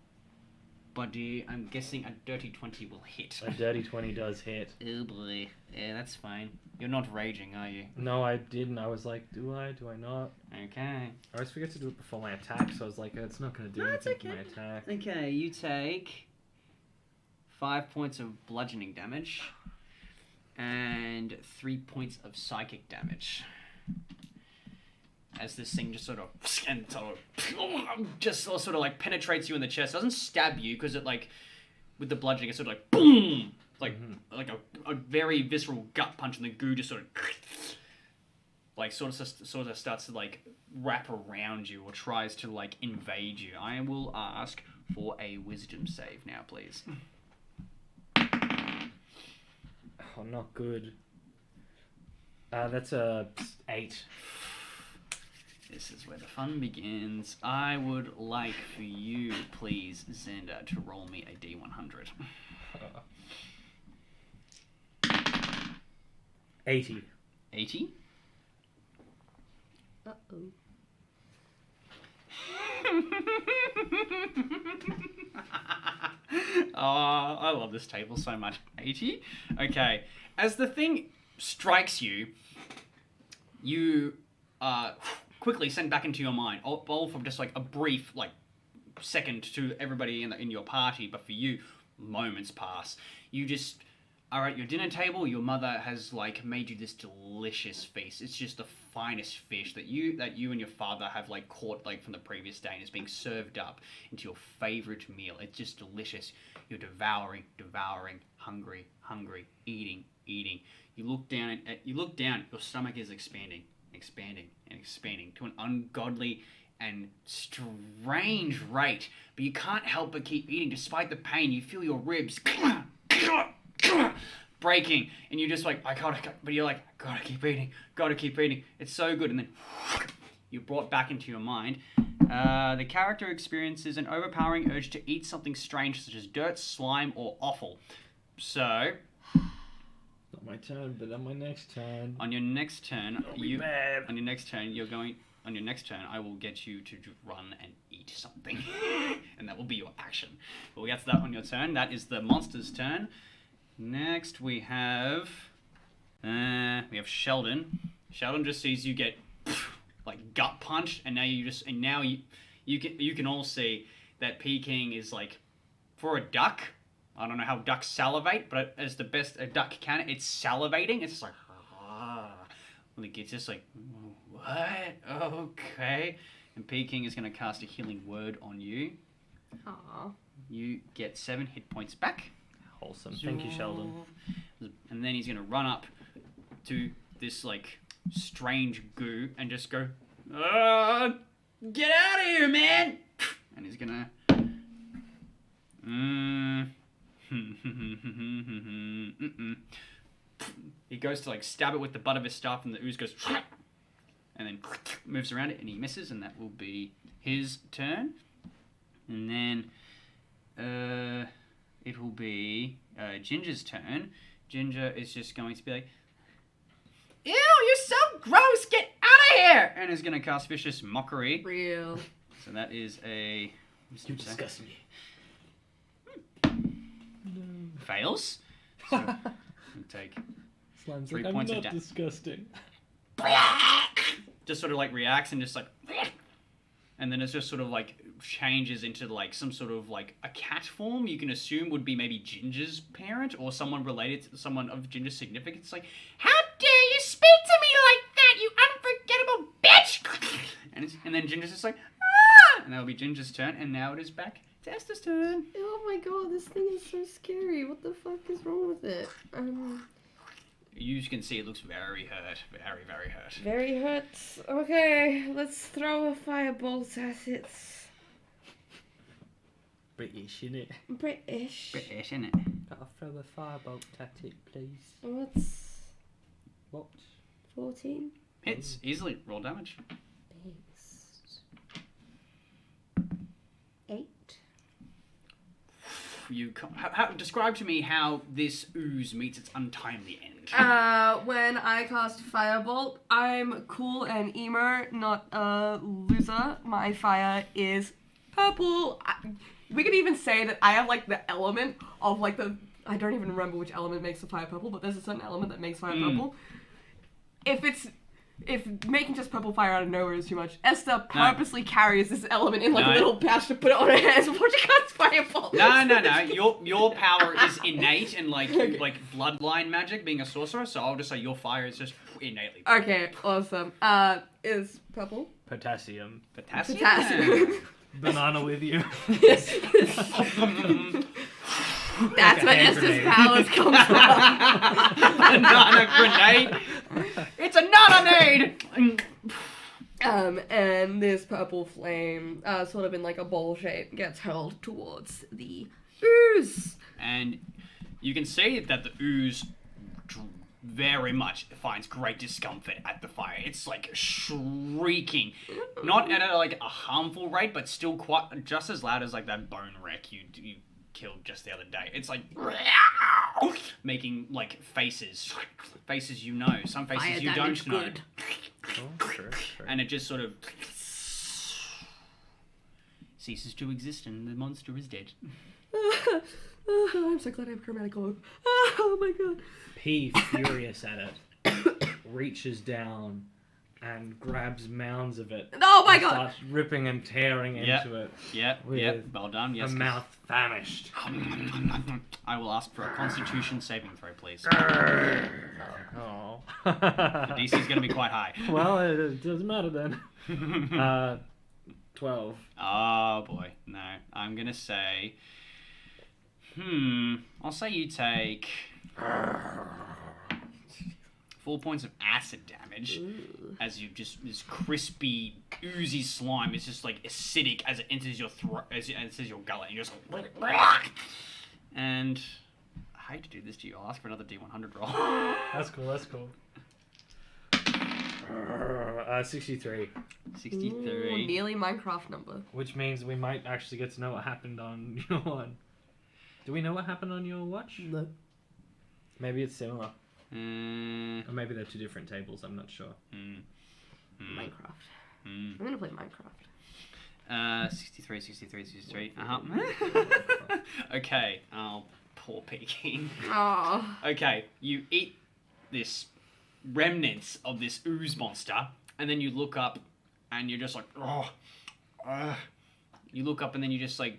buddy, I'm guessing a dirty 20 will hit. A dirty 20 does hit. Oh boy, yeah, that's fine. You're not raging, are you? No, I didn't. I was like, do I not? Okay. I always forget to do it before my attack, so I was like, it's not going to do anything for my attack. Okay, you take 5 points of bludgeoning damage and 3 points of psychic damage. As this thing just sort of like penetrates you in the chest. It doesn't stab you because it like with the bludgeoning it's sort of like boom, like a very visceral gut punch, and the goo just sort of like sort of starts to like wrap around you or tries to like invade you. I will ask for a wisdom save now, please. Oh, not good. That's a 8. This is where the fun begins. I would like for you, please, Xander, to roll me a D100. 80. 80? Uh-oh. Oh, I love this table so much. 80? Okay. As the thing strikes you, you quickly send back into your mind, all from just like a brief like second to everybody in your party, but for you, moments pass. You just are at your dinner table. Your mother has like made you this delicious feast. It's just the finest fish that you and your father have like caught like from the previous day, and it's being served up into your favorite meal. It's just delicious. You're devouring, hungry, eating. You look down. Your stomach is expanding to an ungodly and strange rate, but you can't help but keep eating despite the pain. You feel your ribs breaking, and you're just like, but you're like, gotta keep eating. It's so good. And then you're brought back into your mind. The character experiences an overpowering urge to eat something strange, such as dirt, slime, or offal. So, Not my turn, but on my next turn. on your next turn, bad. On your next turn, I will get you to run and eat something, and that will be your action. But we get to that on your turn. That is the monster's turn. Next, we have Sheldon. Sheldon just sees you get like gut punched, and now you can all see that Peking is like, for a duck. I don't know how ducks salivate, but as the best a duck can, it's salivating. It's just like, when it gets just like, what? Okay. And Peking is going to cast a healing word on you. Aww. You get 7 hit points back. Wholesome. Thank you, Sheldon. And then he's going to run up to this like strange goo and just go, get out of here, man! And he's going to He goes to like stab it with the butt of his staff, and the ooze goes, and then moves around it, and he misses, and that will be his turn. And then it will be Ginger's turn. Ginger is just going to be like, "Ew, you're so gross! Get out of here!" And is going to cast Vicious Mockery. Real. So that is a... You disgust me. Fails. So we'll take Slime's 3 like, I'm points of not damage. disgusting. Just sort of like reacts and just like... And then it's just sort of like changes into like some sort of like a cat form you can assume would be maybe Ginger's parent or someone related to someone of Ginger's significance. Like, how dare you speak to me like that, you unforgettable bitch! And then Ginger's just like, ah! And that'll be Ginger's turn, and now it is back to Esther's turn. Oh my god, this thing is so scary. What the fuck is wrong with it? You can see it looks very hurt. Very, very hurt. Very hurt. Okay, let's throw a firebolt at it. British, innit? British. British, isn't it? Gotta throw a firebolt at it, please. What's What? 14? Hits easily. Roll damage. Based. 8. Describe to me how this ooze meets its untimely end. When I cast Firebolt, I'm cool and emo, not a loser. My fire is purple. We could even say that I have like the element of like the... I don't even remember which element makes the fire purple, but there's a certain element that makes fire purple. If making just purple fire out of nowhere is too much, Esther purposely carries this element in like a little pouch to put it on her hands before she casts Firebolt. No. Your power is innate and like bloodline magic, being a sorcerer. So I'll just say your fire is just innately purple. Okay, awesome. Is purple? Potassium. Potassium. Banana with you. That's where Esther's powers come from. Banana grenade. It's a nut-a-nade. And this purple flame, sort of in like a bowl shape, gets hurled towards the ooze. And you can see that the ooze very much finds great discomfort at the fire. It's like shrieking, not at a harmful rate, but still quite just as loud as like that bone wreck you killed just the other day. It's like making like faces you know, some faces Fire you damage don't know. good. Oh, sure. And it just sort of ceases to exist, and the monster is dead. I'm so glad I have chromatic orb. Oh my god. P, furious at it, reaches down and grabs mounds of it. Oh my and god! starts ripping and tearing into it. Yep. Well done. Yes. The mouth famished. I will ask for a Constitution saving throw, please. Oh. The DC is going to be quite high. Well, it doesn't matter then. 12. Oh boy, no. I'm going to say... I'll say you take 4 points of acid damage. Ooh. As you just, this crispy, oozy slime is just like acidic as it enters your throat, as it enters your gullet. And you're just like, and I hate to do this to you. I'll ask for another D100 roll. That's cool. 63. 63. Ooh, nearly Minecraft number. Which means we might actually get to know what happened on your one. Do we know what happened on your watch? No. Maybe it's similar. Or Mm, maybe they're two different tables, I'm not sure. Minecraft. I'm gonna play Minecraft. 63. Okay. Oh, poor Peking. Oh. Okay, you eat this remnants of this ooze monster, and then you look up, and you're just like, you look up, and then you just like,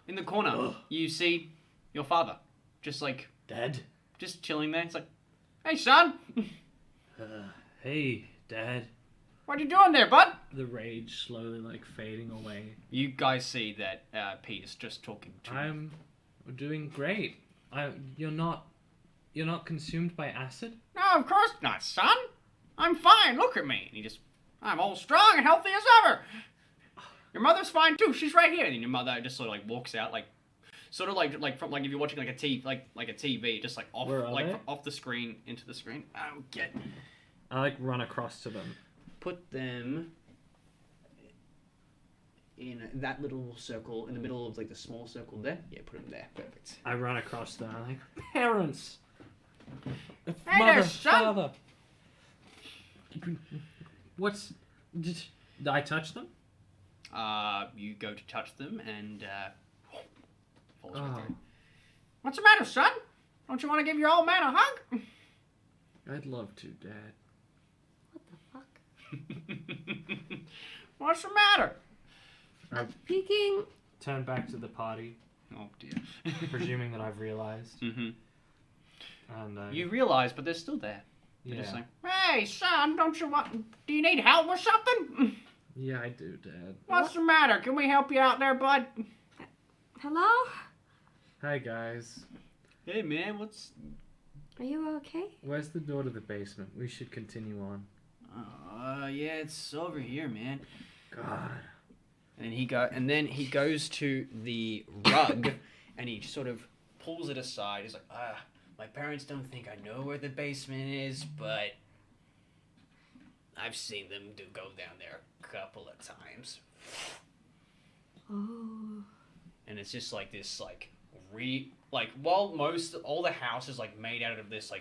in the corner, you see your father, just like, Dad? just chilling there. It's like, hey son, Hey, Dad. what you doing there, bud? The rage slowly fading away. You guys see that Pete is just talking to I'm doing great. You're not consumed by acid? No, of course not, son. I'm fine. Look at me. And I'm all strong and healthy as ever. Your mother's fine too. She's right here. And your mother just sort of walks out sort of from if you're watching like a TV, just like off Where are they? off the screen into the screen. Okay. I run across to them. Put them in that little circle in the middle of the small circle there. Yeah, put them there. Perfect. I run across to them. I'm like, parents. Hey Mother, there, son. father. What's? Did I touch them? You go to touch them and falls right through. What's the matter, son? Don't you want to give your old man a hug? I'd love to, Dad. What the fuck? What's the matter? Peeking. Turn back to the party, Oh dear. presuming that I've realized. Mm-hmm. And You realise, but they're still there. They're yeah, just like, Hey, son, do you need help with something? yeah, I do, Dad. What's the matter? Can we help you out there, bud? Hello? Hi guys. hey man, what's? Are you okay? Where's the door to the basement? We should continue on. Yeah, it's over here, man. God. And then he goes to the rug, and he sort of pulls it aside. He's like, my parents don't think I know where the basement is, but I've seen them go down there a couple of times. Oh. And it's just like this, while all the house is made out of this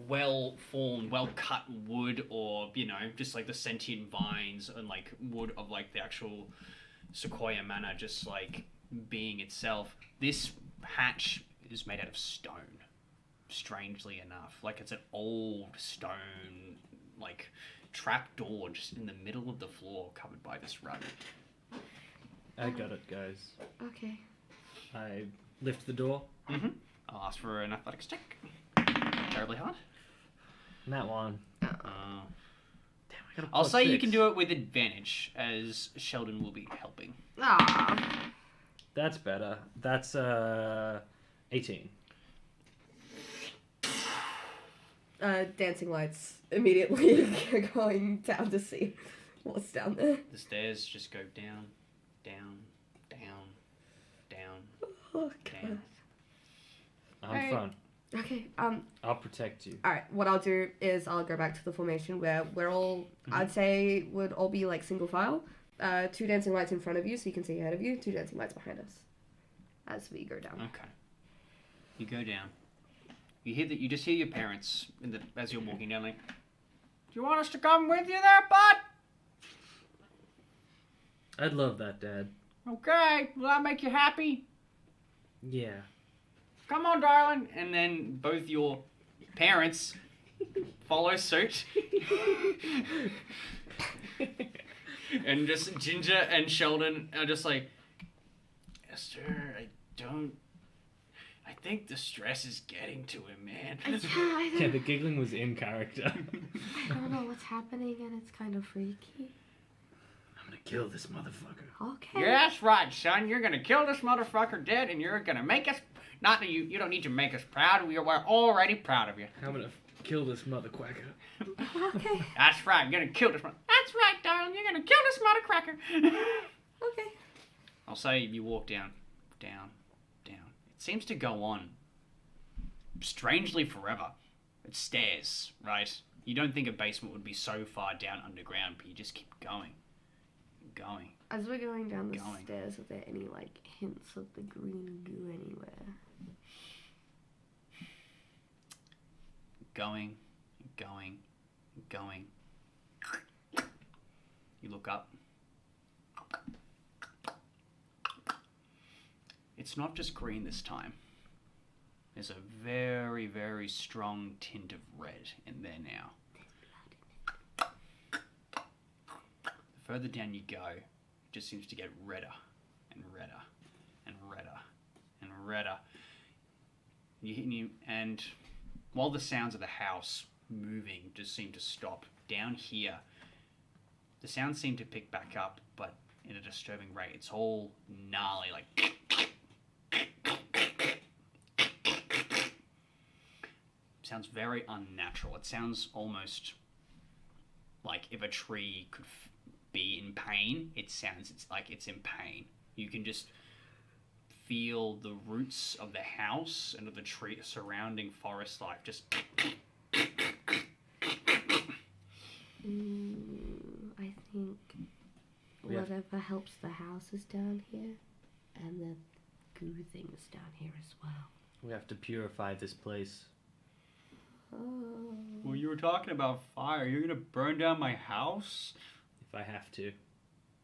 well-formed, well-cut wood, or just the sentient vines and wood of the actual Sequoia Manor, just being itself. This hatch is made out of stone, strangely enough. It's an old stone trap door just in the middle of the floor, covered by this rug. I got it, guys. Okay. I lift the door. Mm-hmm. I'll ask for an athletics check. Terribly hard. That one. Uh, Damn, I got a I'll plus say you 6. can do it with advantage, as Sheldon will be helping. Ah. That's better. That's 18. Dancing lights immediately going down to see what's down there. The stairs just go down, down, down, down, Oh, down. God. I'm Hey. fun. Okay. I'll protect you. All right. What I'll do is I'll go back to the formation where we're all. I'd say would all be single file. 2 dancing lights in front of you, so you can see ahead of you. 2 dancing lights behind us, as we go down. Okay. You go down. You just hear your parents as you're walking down. Do you want us to come with you there, bud? I'd love that, Dad. Okay, will that make you happy? Yeah. Come on, darling. And then both your parents follow suit. And just Ginger and Sheldon are just like, Esther, I think the stress is getting to him, man. Yeah, the giggling was in character. I don't know what's happening, and it's kind of freaky. I'm gonna kill this motherfucker. Okay. Yeah, that's right, son. You're gonna kill this motherfucker dead, and you're gonna make us. Not that you don't need to make us proud. We're already proud of you. I'm gonna kill this mother quacker. Okay. That's right. You're gonna kill this mother. That's right, darling. You're gonna kill this mother cracker. Okay. I'll say you walk down, down, down. It seems to go on strangely forever. It's stairs, right? You don't think a basement would be so far down underground, but you just keep going. Going. As we're going down the Going. stairs, are there any hints of the green goo anywhere? Going, going, going. You look up. It's not just green this time. There's a very, very strong tint of red in there now. The further down you go, it just seems to get redder and redder and redder and redder. And while the sounds of the house moving just seem to stop, down here, the sounds seem to pick back up, but in a disturbing rate. It's all gnarly, sounds very unnatural. It sounds almost like if a tree could be in pain, it sounds like it's in pain. You can just feel the roots of the house and of the tree surrounding forest life just. I think whatever helps the house is down here, and the goo things down here as well. We have to purify this place. Oh. Well, you were talking about fire. You're gonna burn down my house? If I have to.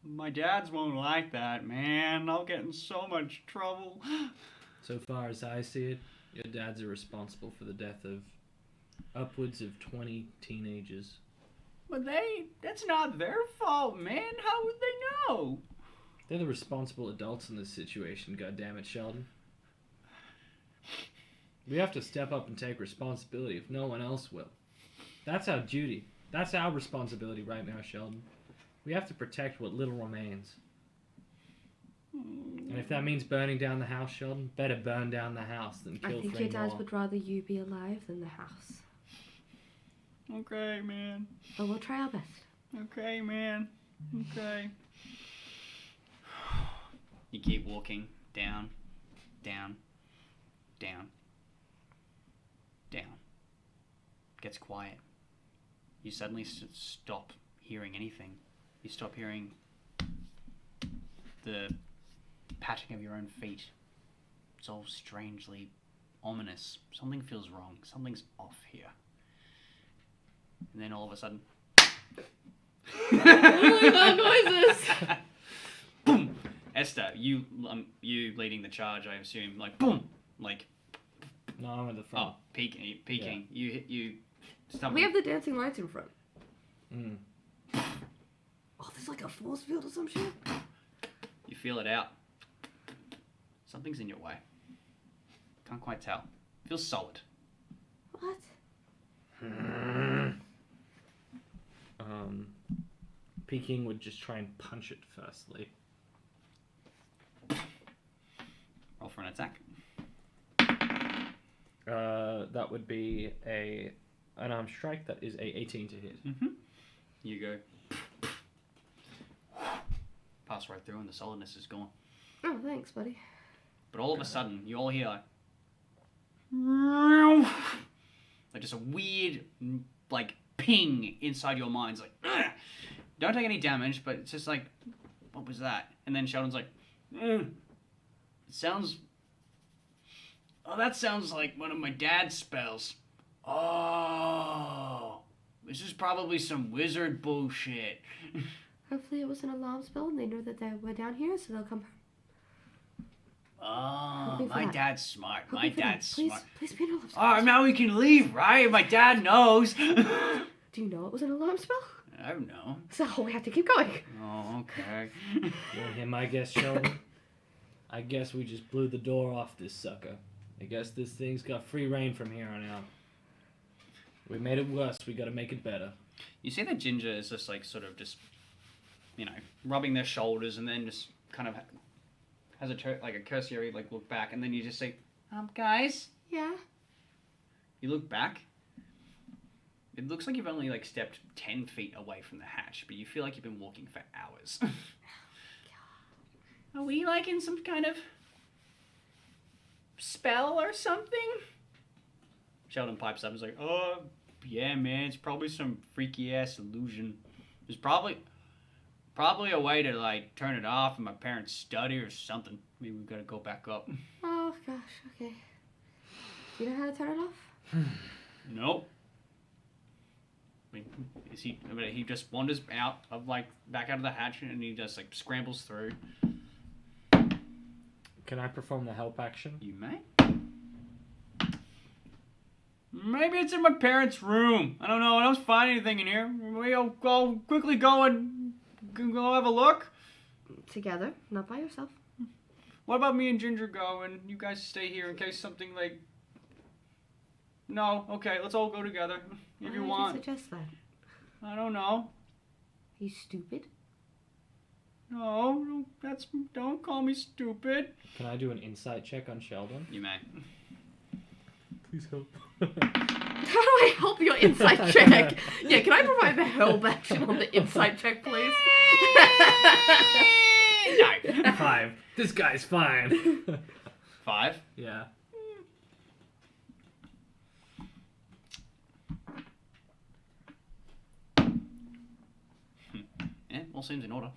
My dads won't like that, man. I'll get in so much trouble. So far as I see it, your dads are responsible for the death of upwards of 20 teenagers. But that's not their fault, man. How would they know? They're the responsible adults in this situation, goddammit, Sheldon. We have to step up and take responsibility if no one else will. That's our duty. That's our responsibility right now, Sheldon. We have to protect what little remains. And if that means burning down the house, Sheldon, better burn down the house than kill 3 more. I think your dads would rather you be alive than the house. Okay, man. But we'll try our best. Okay, man. Okay. You keep walking down, down, down, down. Gets quiet. You suddenly stop hearing anything. You stop hearing the patting of your own feet. It's all strangely ominous. Something feels wrong. Something's off here. And then all of a sudden... noises! Boom! Esther, you leading the charge, I assume, like, boom! Like... No, I'm at the front. Oh, peeking. Yeah. You stumble. We have the dancing lights in front. Mm. Oh, there's like a force field or some shit. You feel it out. Something's in your way. Can't quite tell. Feels solid. What? Peking would just try and punch it firstly. Roll for an attack. That would be an unarmed strike. That is a 18 to hit. Mm-hmm. You go. Pass right through and the solidness is gone. Oh, thanks, buddy. But all of a sudden, you all hear like just a weird, like, ping inside your minds. Like, ugh! Don't take any damage, but it's just like, what was that? And then Sheldon's like, it sounds... Oh, that sounds like one of my dad's spells. Oh, this is probably some wizard bullshit. Hopefully it was an alarm spell and they know that we're down here, so they'll come. Oh, my dad's smart. My dad's smart. Please be an alarm spell. Oh, now we can leave, right? My dad knows. Do you know it was an alarm spell? I don't know. So we have to keep going. Oh, okay. You want him, I guess, Sheldon? I guess we just blew the door off this sucker. I guess this thing's got free reign from here on out. We made it worse. We gotta make it better. You see that Ginger is just like sort of just, you know, rubbing their shoulders and then just kind of has a cursory like look back, and then you just say, guys. Yeah. You look back. It looks like you've only like stepped 10 feet away from the hatch, but you feel like you've been walking for hours. Are we like in some kind of spell or something? Sheldon pipes up and is like, oh, yeah, man, it's probably some freaky ass illusion. There's probably a way to like turn it off in my parents' study or something. Maybe we've got to go back up. Oh, gosh, okay. Do you know how to turn it off? Nope. I mean, he just wanders out of like back out of the hatch and he just like scrambles through. Can I perform the help action? You may. Maybe it's in my parents' room. I don't know. I don't find anything in here. We'll quickly go and go have a look. Together, not by yourself. What about me and Ginger go and you guys stay here in case something like... No, okay, let's all go together if you want. Why did you suggest that? I don't know. Are you stupid? No, don't call me stupid. Can I do an insight check on Sheldon? You may. Please help. How do I help your insight check? Yeah, can I provide the help action on the insight check, please? No. 5. This guy's fine. 5. Yeah. Yeah, all seems in order.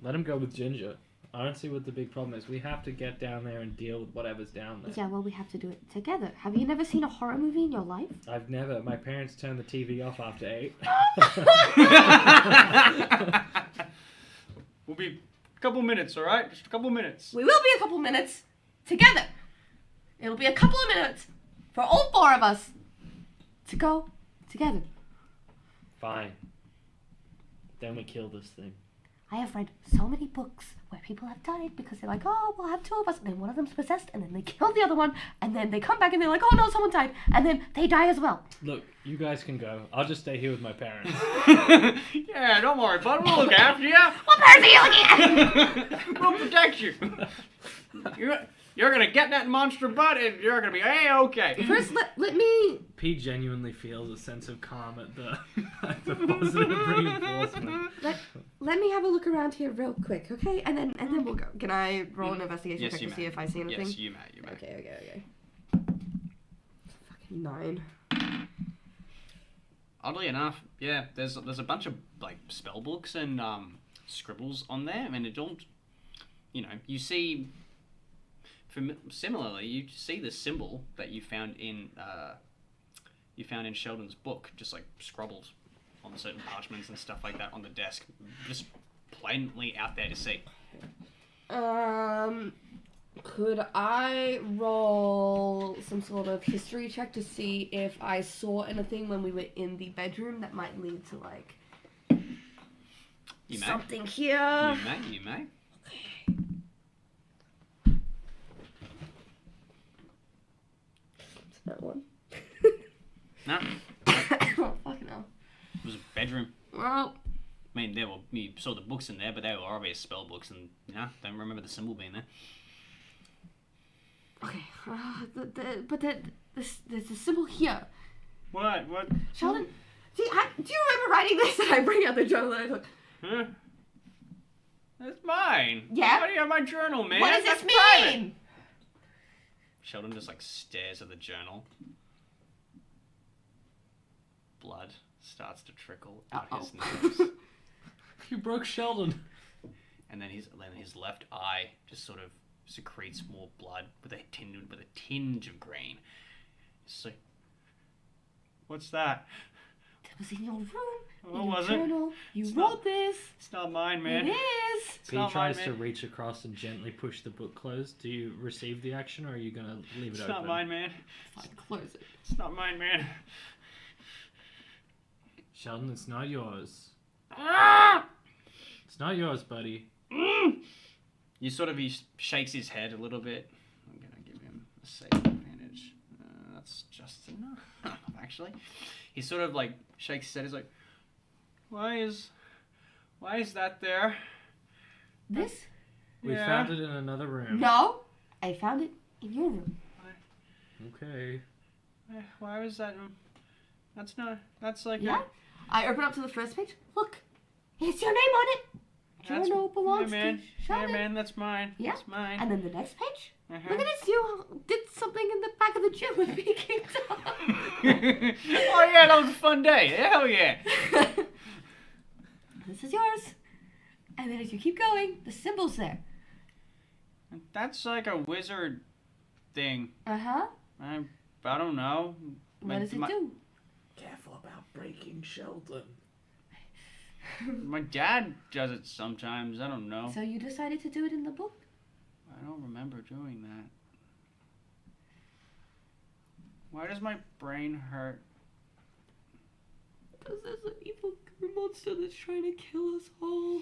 Let him go with Ginger. I don't see what the big problem is. We have to get down there and deal with whatever's down there. Yeah, well, we have to do it together. Have you never seen a horror movie in your life? I've never. My parents turned the TV off after 8. We'll be a couple minutes, all right? Just a couple minutes. We will be a couple minutes together. It'll be a couple of minutes for all 4 of us to go together. Fine. Then we kill this thing. I have read so many books where people have died because they're like, oh, we'll have 2 of us, and then one of them's possessed, and then they kill the other one, and then they come back and they're like, oh no, someone died, and then they die as well. Look, you guys can go. I'll just stay here with my parents. Yeah, don't worry, bud. We'll look after you. What parents are you looking at? We'll protect you. You're gonna get that monster butt, and you're gonna be A-okay. First, let me... P genuinely feels a sense of calm at the, at the positive reinforcement. Let me have a look around here real quick, okay? And then we'll go. Can I roll an investigation Yes, check you to may. see if I see anything? Yes, you may. Okay. Fucking 9. Oddly enough, yeah, there's a bunch of like spell books and scribbles on there, and it don't, you see. Similarly, you see the symbol that you found in Sheldon's book, just like scrabbled on certain parchments and stuff like that on the desk, just plainly out there to see. Could I roll some sort of history check to see if I saw anything when we were in the bedroom that might lead to like You may. something here? You may. That one. No, Oh, fucking hell. it was a bedroom. Well, I mean, you saw the books in there, but they were obvious spell books, and don't remember the symbol being there. okay. There's a symbol here. What? Sheldon, do you remember writing this? And I bring out the journal and I go, Huh? That's mine. Yeah? Why do you have my journal, man? what does this That's mean? private. Sheldon just like stares at the journal. Blood starts to trickle out his nose, You broke Sheldon. and then his left eye just sort of secretes more blood with a tinge of green. So, what's that? That was in your room. What in your was it? journal. You It's wrote not- this. It's not mine, man. It is. It's P not tries mine, to man. reach across and gently push the book closed. Do you receive the action, or are you gonna leave it It's open? not mine, man. Fine, close it. It's not mine, man. Sheldon, it's not yours. Ah! It's not yours, buddy. You sort of, he shakes his head a little bit. I'm gonna give him a save advantage. That's just enough, actually. He sort of like shakes his head. He's like, why is that there? This? We Yeah. found it in another room. No. I found it in your room. Okay. Why was that? That's like Yeah? I open up to the first page. Look. It's your name on it. Journal belongs man. to Yeah, Sheldon. man, that's mine. Yeah. That's mine. And then the next page. Uh-huh. Look at this. You did something in the back of the gym with Peking Tom. Oh yeah, that was a fun day. Hell yeah. This is yours. And then as you keep going, the symbol's there. That's like a wizard thing. Uh-huh. I don't know. What does it do? Careful about breaking Sheldon. My dad does it sometimes. I don't know. So you decided to do it in the book? I don't remember doing that. Why does my brain hurt? Because there's an evil monster that's trying to kill us all.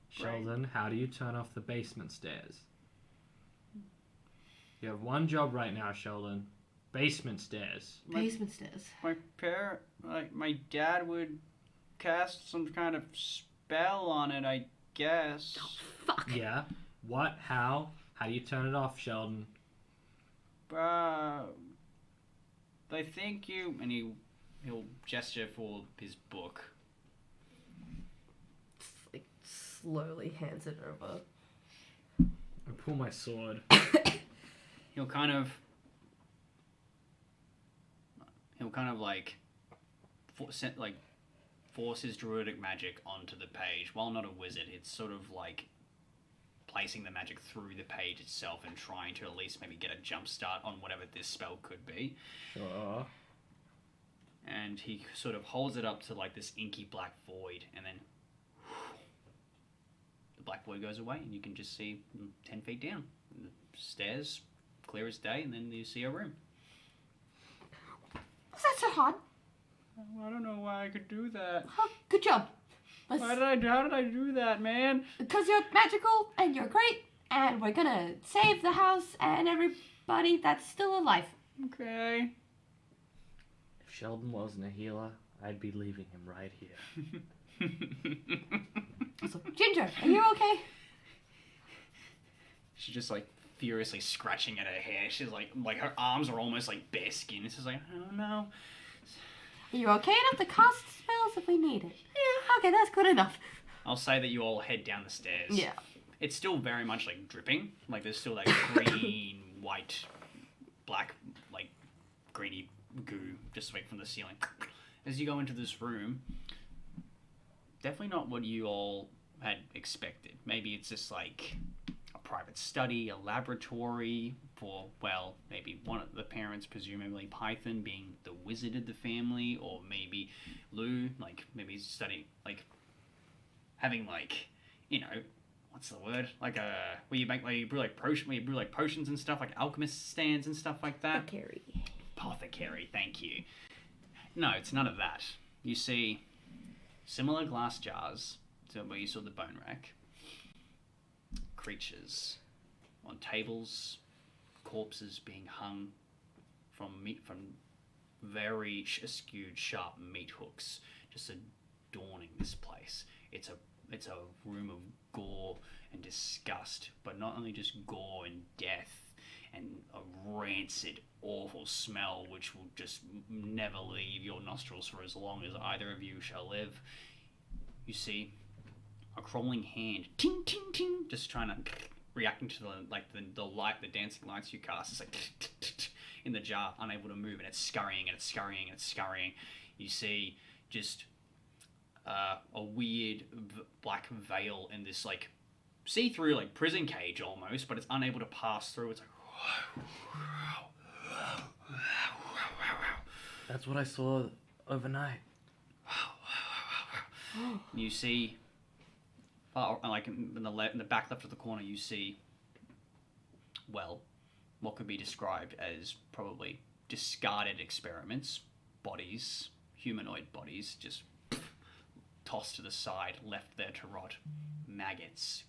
Sheldon, how do you turn off the basement stairs? You have one job right now, Sheldon. Basement stairs. Basement stairs. My dad would cast some kind of spell on it, I guess. Fuck. Yeah. What? How? How do you turn it off, Sheldon? I think you... And he'll gesture for his book. Like, slowly hands it over. I pull my sword. He'll kind of like force his druidic magic onto the page. While not a wizard, it's sort of like placing the magic through the page itself and trying to at least maybe get a jump start on whatever this spell could be. Sure. And he sort of holds it up to like this inky black void, and then the black void goes away, and you can just see 10 feet down. The stairs, clear as day, and then you see a room. Was that so hard? I don't know why I could do that. Oh, good job. How did I do that, man? Because you're magical and you're great, and we're gonna save the house and everybody that's still alive. Okay. If Sheldon wasn't a healer, I'd be leaving him right here. So, Ginger, are you okay? She's just like furiously scratching at her hair. She's like her arms are almost like bare skin. It's just like, I don't know. Are you okay enough to cast spells if we need it? Yeah. Okay, that's good enough. I'll say that you all head down the stairs. Yeah. It's still very much like dripping. Like there's still like green, white, black, like greeny goo just straight from the ceiling. As you go into this room, definitely not what you all had expected. Maybe it's just like a private study, a laboratory for, well, maybe one of the parents, presumably Python, being the wizard of the family, or maybe Lou, like maybe studying, like having like, you know, what's the word? Like where you brew like potions and stuff, like alchemist stands and stuff like that. Apothecary, thank you. No, it's none of that. You see similar glass jars to where you saw the bone rack. Creatures on tables, corpses being hung from very skewed, sharp meat hooks, just adorning this place. It's a room of gore and disgust, but not only just gore and death and a rancid, awful smell which will just never leave your nostrils for as long as either of you shall live. You see a crawling hand, ting ting ting, just trying to reacting to the light, the dancing lights you cast. It's like in the jar, unable to move, and it's scurrying and it's scurrying and it's scurrying. You see just a weird black veil in this like see-through like prison cage almost, but it's unable to pass through. It's like That's what I saw overnight. You see, like in the back left of the corner, you see, well, what could be described as probably discarded experiments, bodies, humanoid bodies, just tossed to the side, left there to rot, maggots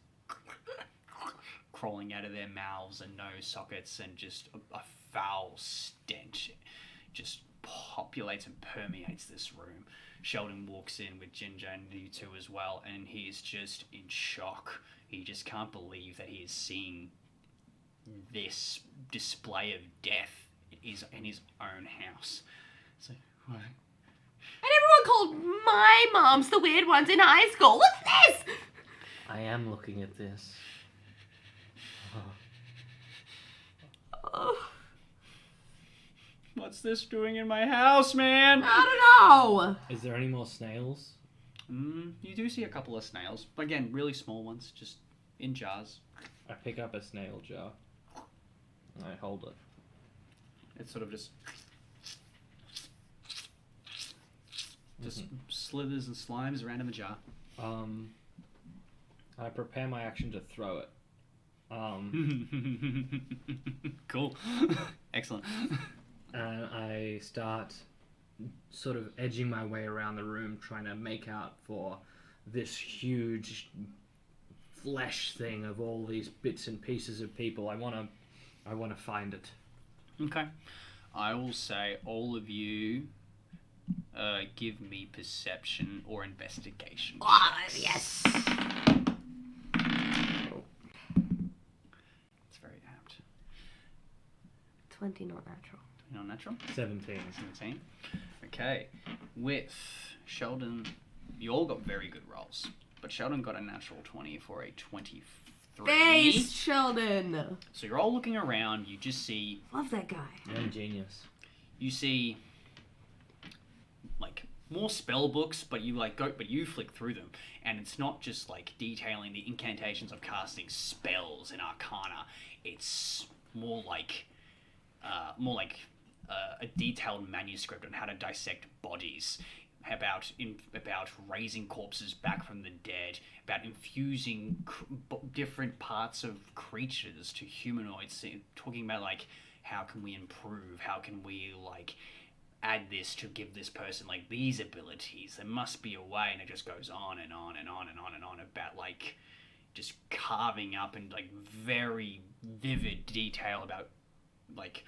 crawling out of their mouths and nose sockets, and just a foul stench just populates and permeates this room. Sheldon walks in with Ginger and you two as well, and he is just in shock. He just can't believe that he is seeing this display of death in his own house. So, what? And everyone called my moms the weird ones in high school. What's this? I am looking at this. Oh, What's this doing in my house, man? I don't know. Is there any more snails? You do see a couple of snails. Again, really small ones, just in jars. I pick up a snail jar. And I hold it. It sort of just slithers and slimes around in the jar. I prepare my action to throw it. Cool. Excellent. And I start sort of edging my way around the room, trying to make out for this huge flesh thing of all these bits and pieces of people. I want to find it. Okay. I will say all of you give me perception or investigation. Oh, checks. yes. It's very apt. 20 not natural. Not natural? 17. 17. Okay. With Sheldon, you all got very good rolls, but Sheldon got a natural 20 for a 23. Space children. So you're all looking around. You just see. Love that guy. Young genius. You see. Like more spell books, but you flick through them, and it's not just like detailing the incantations of casting spells in Arcana. It's more like a detailed manuscript on how to dissect bodies, about raising corpses back from the dead, about infusing different parts of creatures to humanoids, talking about like how can we improve, how can we like add this to give this person like these abilities. There must be a way, and it just goes on and on and on and on and on about like just carving up in like very vivid detail about like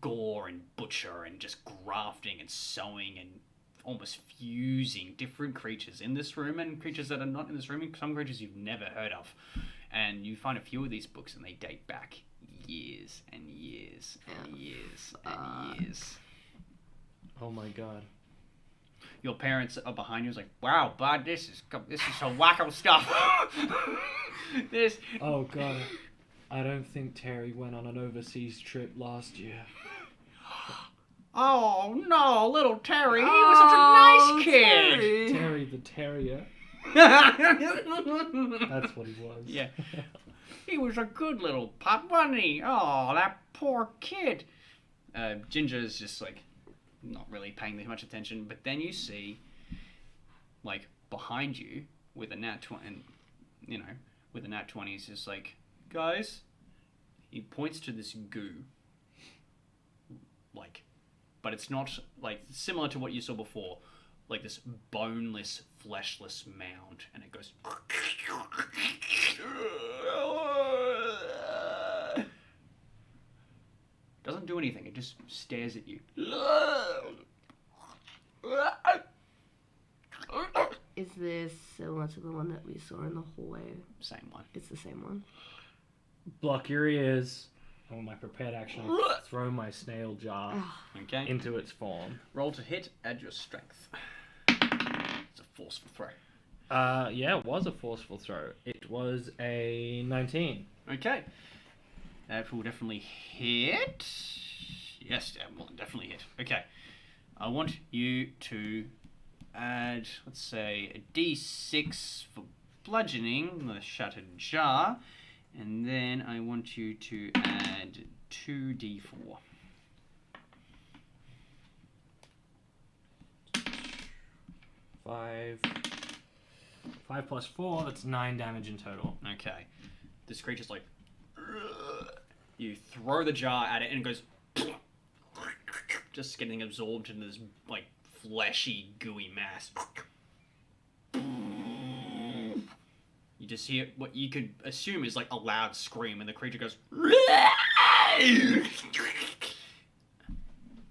gore and butcher and just grafting and sewing and almost fusing different creatures in this room and creatures that are not in this room, and some creatures you've never heard of. And you find a few of these books and they date back years and years and years and years. Oh my god. Your parents are behind you. It's like, wow, bud, this is some wacko stuff. This. Oh god. I don't think Terry went on an overseas trip last year. Oh no, little Terry. He was such a nice kid. Terry the Terrier. That's That's what he was. Yeah. He was a good little pup, wasn't he? Oh, that poor kid. Ginger is just like not really paying that much attention, but then you see like behind you with a nat 20, with a nat 20, he's just like, guys, he points to this goo, like, but it's not like similar to what you saw before, like this boneless, fleshless mound, and it goes. Doesn't do anything. It just stares at you. Is this similar to the one that we saw in the hallway? Same one. It's the same one. Block your ears. On my prepared action, I'll throw my snail jar Okay. into its form. Roll to hit. Add your strength. It's a forceful throw. Yeah, it was a forceful throw. It was a 19. Okay. That will definitely hit. Yes, that will definitely hit. Okay. I want you to add, let's say, a d6 for bludgeoning, the shattered jar. And then I want you to add 2d4. 5 plus 4, that's 9 damage in total. Okay. This creature's like... You throw the jar at it and it goes... Just getting absorbed into this, like, fleshy, gooey mass. You just hear what you could assume is like a loud scream, and the creature goes...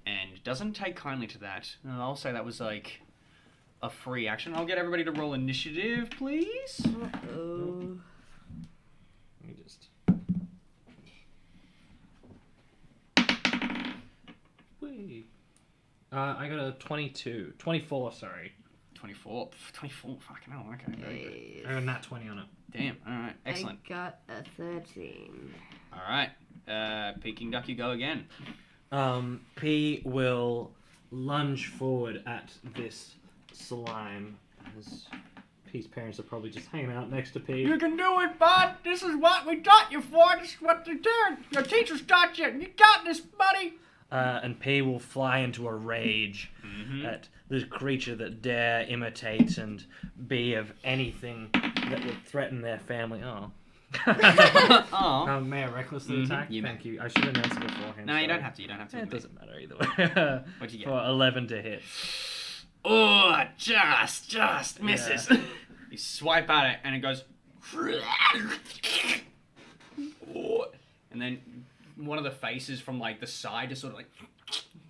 And doesn't take kindly to that. And I'll say that was like a free action. I'll get everybody to roll initiative, please. Uh-oh. Let me just... Whee. I got a 24, sorry. 24, fucking hell, okay, very good. I got a nat 20 on it. Damn, alright, excellent. I got a 13. Alright, Peking Duck, you go again. P will lunge forward at this slime, as P's parents are probably just hanging out next to P. You can do it, bud. This is what we taught you for. This is what your teachers taught you. You got this, buddy. And P will fly into a rage at this creature that dare imitate and be of anything that would threaten their family. Oh. May I recklessly attack? Thank you. I should have announced it beforehand. No, you don't have to. It doesn't matter either way. What'd you get? For 11 to hit. Oh, just misses. Yeah. You swipe at it and it goes... And then one of the faces from like the side just sort of like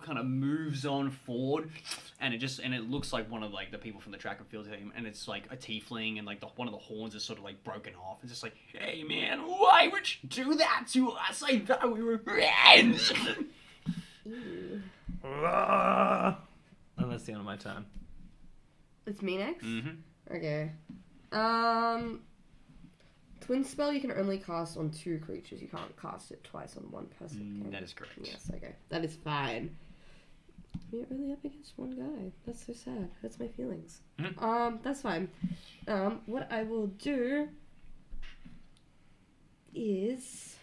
kind of moves on forward, and it looks like one of like the people from the track and field team, and it's like a tiefling, and like one of the horns is sort of like broken off. It's just like, hey man, why would you do that to us? I thought we were friends. And that's the end of my turn. It's me next? Mm-hmm. Okay. Twin spell you can only cast on 2 creatures. You can't cast it twice on 1 person. That is correct. Yes, okay. That is fine. We're only up against 1 guy. That's so sad. Hurts my feelings. That's fine. What I will do is...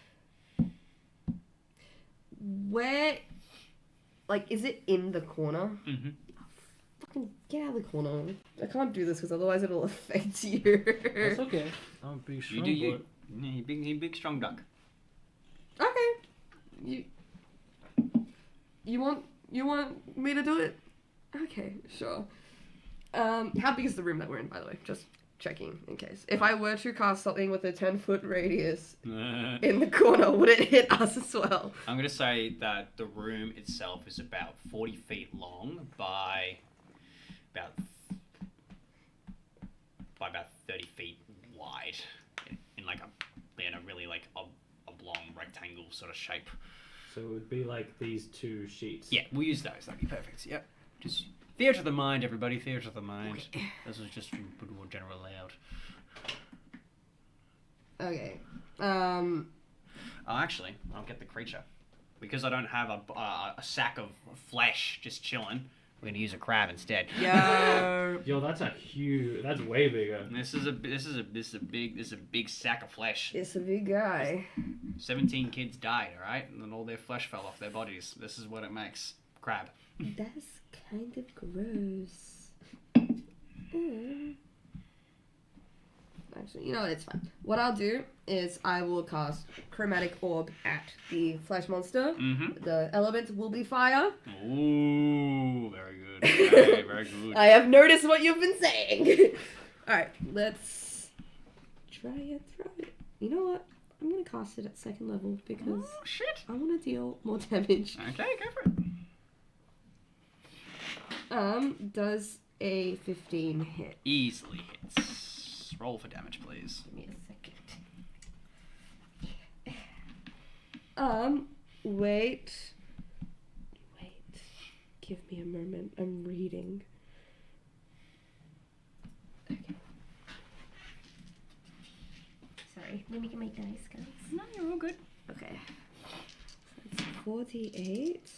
Where... Like, is it in the corner? Mm-hmm. Fucking get out of the corner. I can't do this because otherwise it'll affect you. That's okay. I'm a big strong You do boy. you. You big strong duck. Okay. You want me to do it? Okay, sure. How big is the room that we're in, by the way? Just checking in case. If I were to cast something with a 10-foot radius in the corner, would it hit us as well? I'm going to say that the room itself is about 40 feet long by about 30 feet wide in like a really like oblong rectangle sort of shape. So it would be like these 2 sheets. Yeah, we'll use those. That'd be perfect. Yep. Just theatre of the mind, everybody. Theatre of the mind. This was just from more general layout. Okay. Oh, actually, I'll get the creature because I don't have a sack of flesh just chilling. We're gonna use a crab instead. Yo, that's way bigger. This is a big sack of flesh. It's a big guy. 17 kids died, all right, and then all their flesh fell off their bodies. This is what it makes. Crab. That's kind of gross. Actually, you know what? It's fine. What I'll do is I will cast Chromatic Orb at the flesh monster. Mm-hmm. The element will be fire. Ooh, very good. Very, very good. I have noticed what you've been saying. Alright, let's try and throw it. You know what? I'm going to cast it at 2nd level because Oh, shit. I want to deal more damage. Okay, go for it. Does a 15 hit? Easily hits. Roll for damage, please. Give me a second. Wait. Give me a moment. I'm reading. Okay. Sorry, let me get my dice, guys. No, you're all good. Okay. So it's 48.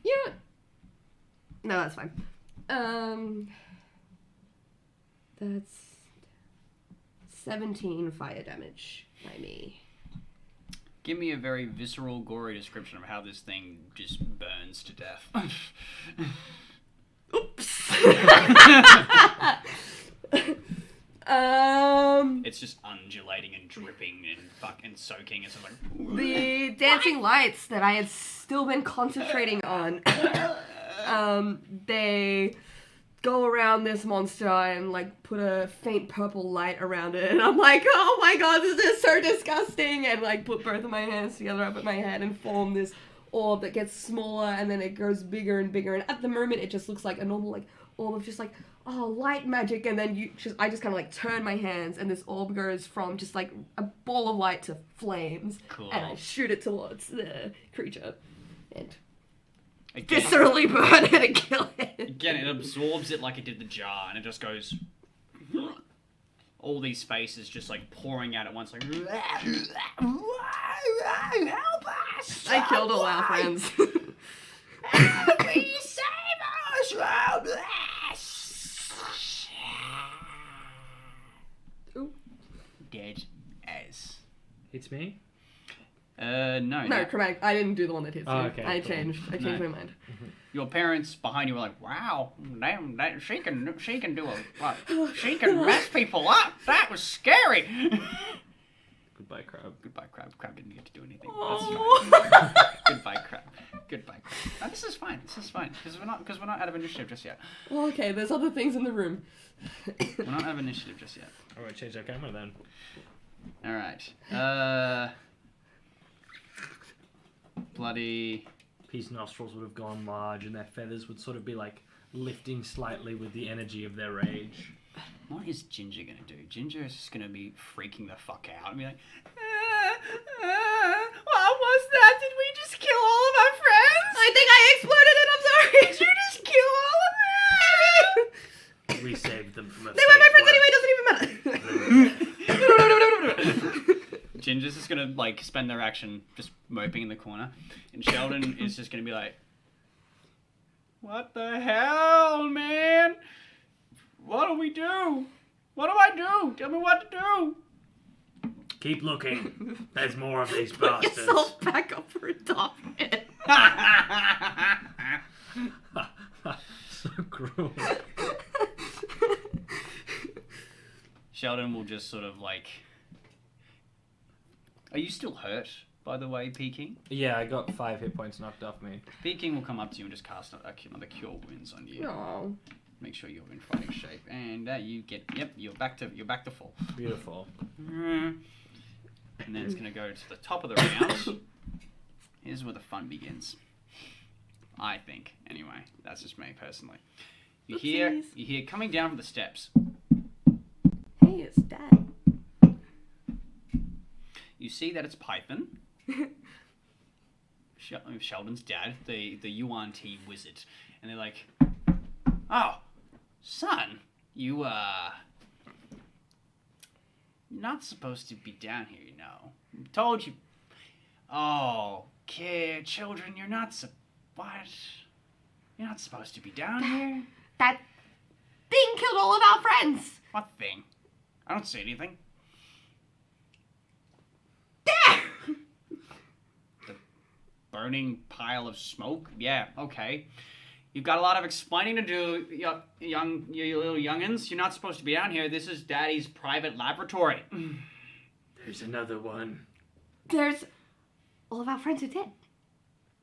Yeah. No, that's fine. That's 17 fire damage by me. Give me a very visceral, gory description of how this thing just burns to death. Oops. It's just undulating and dripping and fucking soaking. It's just like The dancing lights that I had still been concentrating on, they go around this monster and like put a faint purple light around it, and I'm like, oh my god, this is so disgusting, and like put both of my hands together up at my head and form this orb that gets smaller and then it grows bigger and bigger, and at the moment it just looks like a normal like orb of just like, oh, light magic, and then I just kind of like turn my hands and this orb goes from just like a ball of light to flames. Cool. And I shoot it towards the creature and again, viscerally burn it and kill it. again, it absorbs it like it did the jar, and it just goes. All these faces just like pouring out at once, like. Help us! I killed all our friends. Please save us! Ooh. Dead as. It's me? No. No, chromatic. I didn't do the one that hits Oh, you. okay, I cool. changed No. my mind. Your parents behind you were like, "Wow, damn, she can do she can mess people up. That was scary." Goodbye, crab. Goodbye, crab. Crab didn't get to do anything. Oh. That's fine. Goodbye, crab. Goodbye, crab. No, this is fine. Because we're not out of initiative just yet. Well, okay, there's other things in the room. We're not out of initiative just yet. I won't change our camera then. All right. Bloody. His nostrils would have gone large and their feathers would sort of be like lifting slightly with the energy of their rage. What is Ginger gonna do? Ginger is just gonna be freaking the fuck out and be like, What was that? Did we just kill all of our friends? I think I exploded it, I'm sorry! Did you just kill all of them? gonna like spend their action just moping in the corner, and Sheldon is just gonna be like, "What the hell, man? What do we do? What do I do? Tell me what to do." Keep looking. There's more of these Put bastards. yourself back up for adoption. So cruel. Sheldon will just sort of like. Are you still hurt, by the way, Peking? Yeah, I got 5 hit points knocked off me. Peking will come up to you and just cast another Cure Wounds on you. No. Make sure you're in fighting shape, and you get. Yep, you're back to full. Beautiful. And then it's gonna go to the top of the round. Here's where the fun begins. I think, anyway. That's just me personally. You hear coming down from the steps. Hey, it's Dad. You see that it's Python. Sheldon's dad, the UNT wizard, and they're like, "Oh, son, you're not supposed to be down here, you know. I told you. Oh, children, you're not what? You're not supposed to be down here. That thing killed all of our friends. What thing? I don't see anything. There! The burning pile of smoke? Yeah, okay. You've got a lot of explaining to do, you little youngins. You're not supposed to be down here. This is Daddy's private laboratory. There's another one. There's... all of our friends are dead.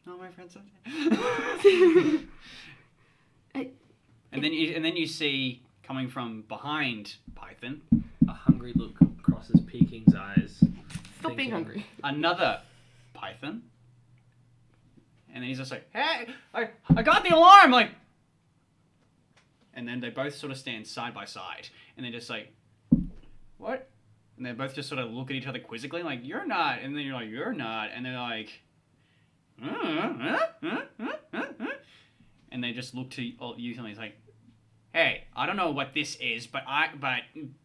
Oh, my friends are dead. And then you see, coming from behind Python, A hungry look crosses Peking's eyes. Stop being hungry. another Python. And then he's just like, "Hey, I got the alarm!" Like, and then they both sort of stand side by side, and they're just like, "What?" And they both just sort of look at each other quizzically, like, "You're not," and then you're like, "You're not," and they're like, and they just look to you, and he's like, "Hey, I don't know what this is, but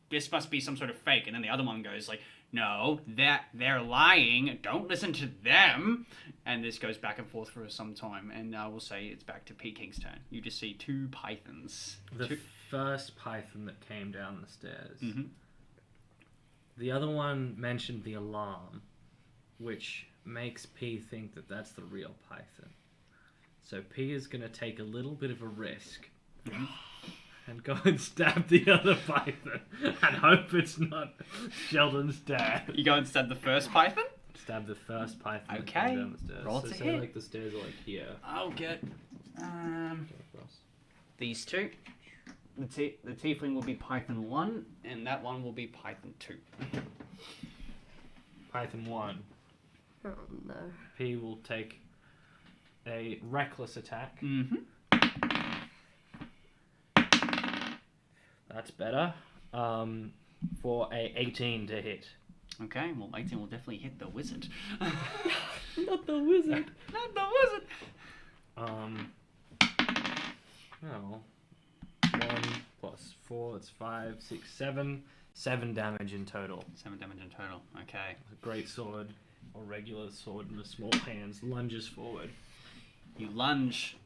this must be some sort of fake." And then the other one goes like, "No, they're lying. Don't listen to them." And this goes back and forth for some time, and we'll say it's back to Peking's turn. You just see 2 pythons. The first python that came down the stairs. Mm-hmm. The other one mentioned the alarm, which makes P think that that's the real python. So P is going to take a little bit of a risk and go and stab the other python and hope it's not Sheldon's dad. You go and stab the first python? Stab the first python that Okay. came down the stairs. Roll so to say hit. like the stairs are like here. I'll get these 2. The tiefling will be Python 1, and that one will be Python 2. Python 1. Oh no. P will take a reckless attack. Mm-hmm. That's better. For a 18 to hit. Okay, well, 18 will definitely hit the wizard. Not the wizard. Not the wizard! Oh. 1 plus 4, that's 5, 6, 7. 7 damage in total. 7 damage in total, okay. A great sword, or regular sword in the small hands, lunges forward. You lunge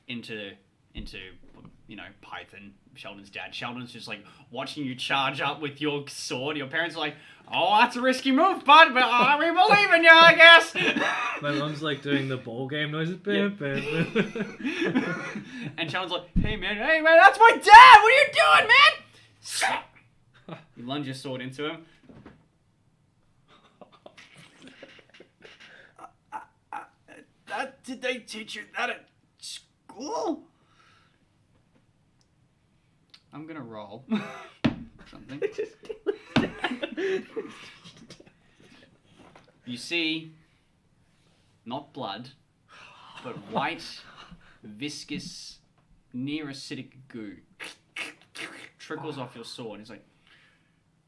into Python, Sheldon's dad. Sheldon's just like watching you charge up with your sword. Your parents are like, "Oh, that's a risky move, bud, but we believe in you, I guess." My mum's like doing the ball game noises. And Sheldon's like, hey man, that's my dad! What are you doing, man? You lunge your sword into him. Did they teach you that at school? I'm gonna roll something. You see, not blood, but white, viscous, near acidic goo trickles off your sword. It's like,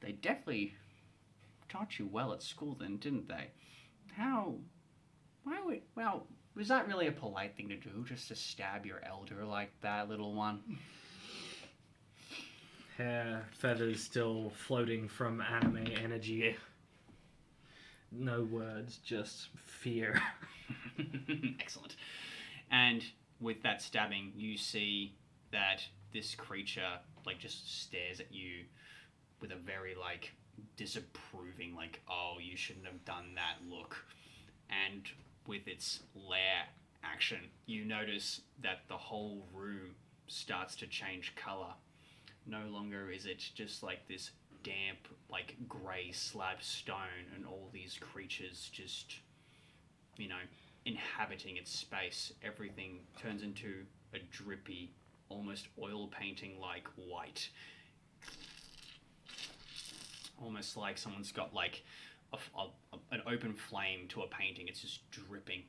they definitely taught you well at school then, didn't they? Was that really a polite thing to do, just to stab your elder like that, little one? Hair, feathers still floating from anime energy. No words, just fear. Excellent. And with that stabbing, you see that this creature like just stares at you with a very like disapproving, like, oh, you shouldn't have done that look. And with its lair action, you notice that the whole room starts to change color. No longer is it just like this damp, like grey slab stone and all these creatures just, you know, inhabiting its space. Everything turns into a drippy, almost oil painting like white. Almost like someone's got like an open flame to a painting. It's just dripping.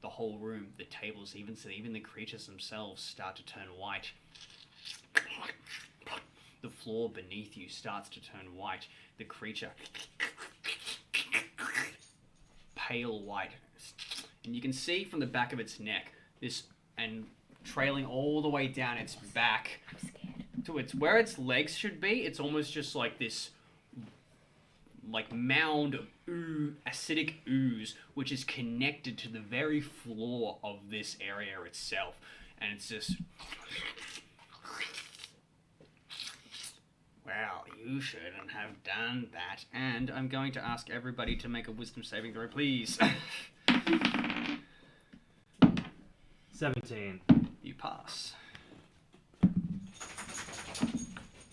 The whole room, the tables, even the creatures themselves start to turn white. The floor beneath you starts to turn white. The creature, pale white. And you can see from the back of its neck, this, and trailing all the way down its back to where its legs should be, it's almost just like this like mound of acidic ooze, which is connected to the very floor of this area itself. And it's just, well, you shouldn't have done that. And I'm going to ask everybody to make a wisdom saving throw, please. 17. You pass.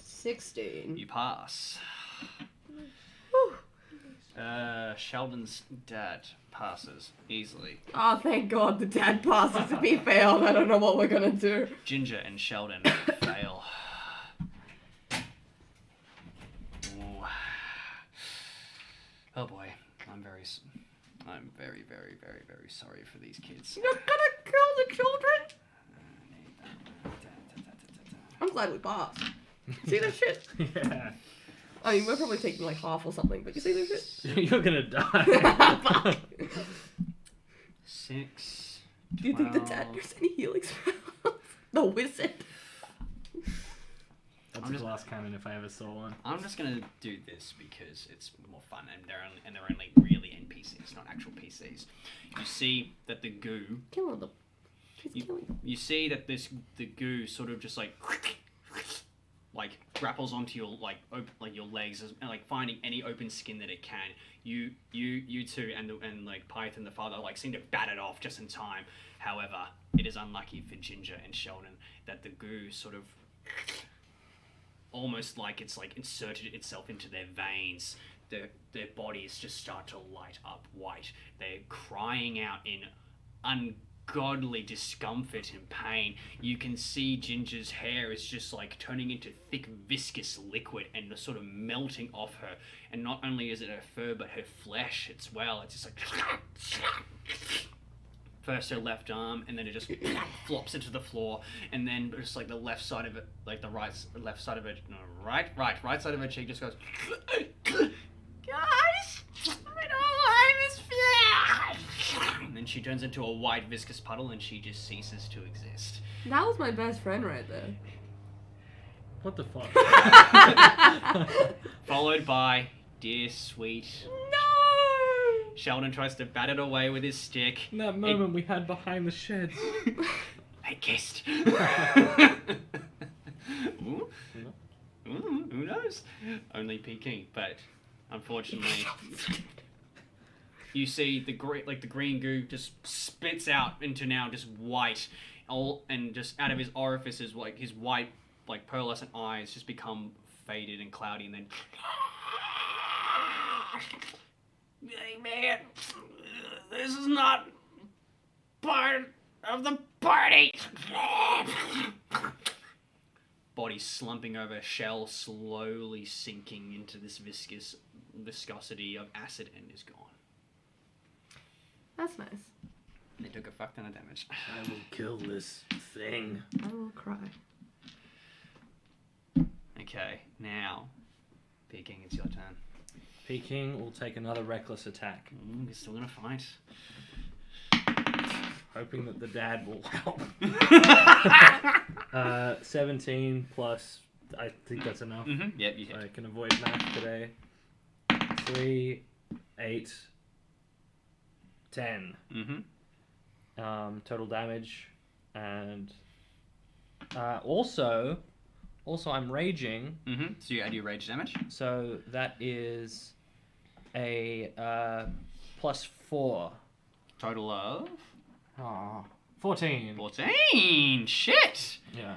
16. You pass. Sheldon's dad passes easily. Oh, thank God the dad passes. If he failed, I don't know what we're gonna do. Ginger and Sheldon fail. Ooh. Oh boy, I'm very, very, very, very sorry for these kids. You're gonna kill the children? I'm glad we passed. See this shit? Yeah. I mean, we're probably taking like half or something, but you see this shit? You're gonna die. 6. Do you think the dad knows any healing spells? The wizard. That's a glass cannon if I ever saw one. I'm just gonna do this because it's more fun, and they're only really NPCs, not actual PCs. You see that the goo. Killing them. She's killing them. You see that the goo sort of just like grapples onto your your legs and like finding any open skin that it can. You two and like Python the father like seem to bat it off just in time. However, it is unlucky for Ginger and Sheldon that the goo sort of almost like it's like inserted itself into their veins. Their bodies just start to light up white. They're crying out in ungodly discomfort and pain. You can see Ginger's hair is just like turning into thick viscous liquid and sort of melting off her. And not only is it her fur but her flesh as well. It's just like first her left arm, and then it just flops into the floor, and then just like the left side of it, like the right side of her cheek just goes, guys, I don't like this flesh. And then she turns into a white viscous puddle, and she just ceases to exist. That was my best friend right there. What the fuck? Followed by dear sweet. No! Sheldon tries to bat it away with his stick. That moment we had behind the sheds. I kissed. Ooh. Ooh, who knows? Only Peking, but unfortunately, you see the green goo just spits out into now just white, and just out of his orifices, like his white, like pearlescent eyes just become faded and cloudy, and then. Hey man, this is not part of the party. Body slumping over, shell slowly sinking into this viscosity of acid, and is gone. That's nice. They took a fuck ton of damage. I will kill this thing. I will cry. Okay, now, Peking, it's your turn. Peking will take another reckless attack. You're still gonna fight. Hoping that the dad will help. 17 plus, I think that's enough. Mm-hmm. Yep, you hit. I can avoid math today. 3, 8, 10. Total damage, and also I'm raging. So you add your rage damage. So that is a +4. Total of 14. 14. Shit. Yeah.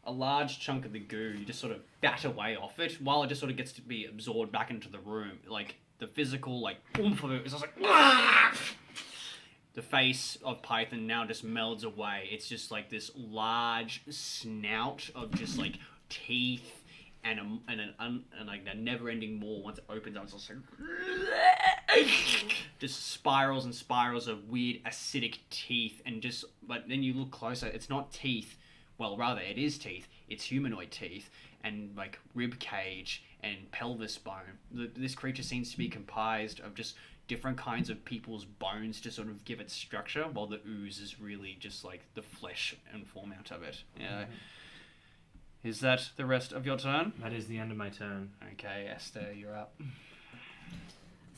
A large chunk of the goo, you just sort of bat away off it, while it just sort of gets to be absorbed back into the room. Like the physical, like oomph of it is just like. The face of Python now just melds away. It's just like this large snout of just like teeth and like a never-ending maw. Once it opens up, it's just like just spirals and spirals of weird acidic teeth. But then you look closer, it's not teeth. Well, rather, it is teeth. It's humanoid teeth and like rib cage and pelvis bone. This creature seems to be comprised of just different kinds of people's bones to sort of give it structure, while the ooze is really just like the flesh and form out of it. Yeah. Is that the rest of your turn? That is the end of my turn. Okay, Esther, you're up.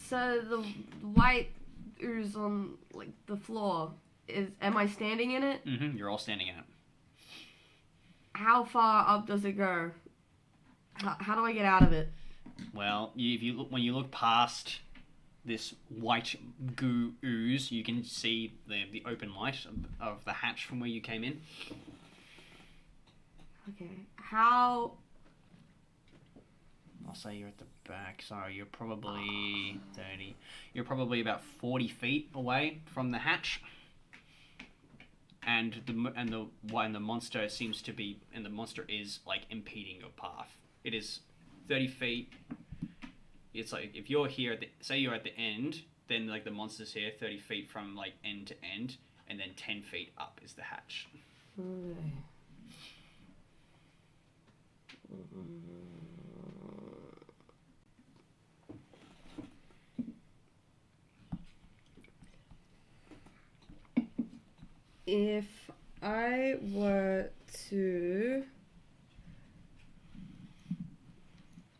So the white ooze on like the floor am I standing in it? You're all standing in it. How far up does it go? How do I get out of it? Well, when you look past this white goo ooze, you can see the open light of the hatch from where you came in. Okay. How? I'll say you're at the back, so you're probably 30. You're probably about 40 feet away from the hatch. And the monster seems to be, and the monster is like impeding your path. It is 30 feet. It's like if you're here say you're at the end, then like the monster's here 30 feet from like end to end, and then 10 feet up is the hatch. If I were to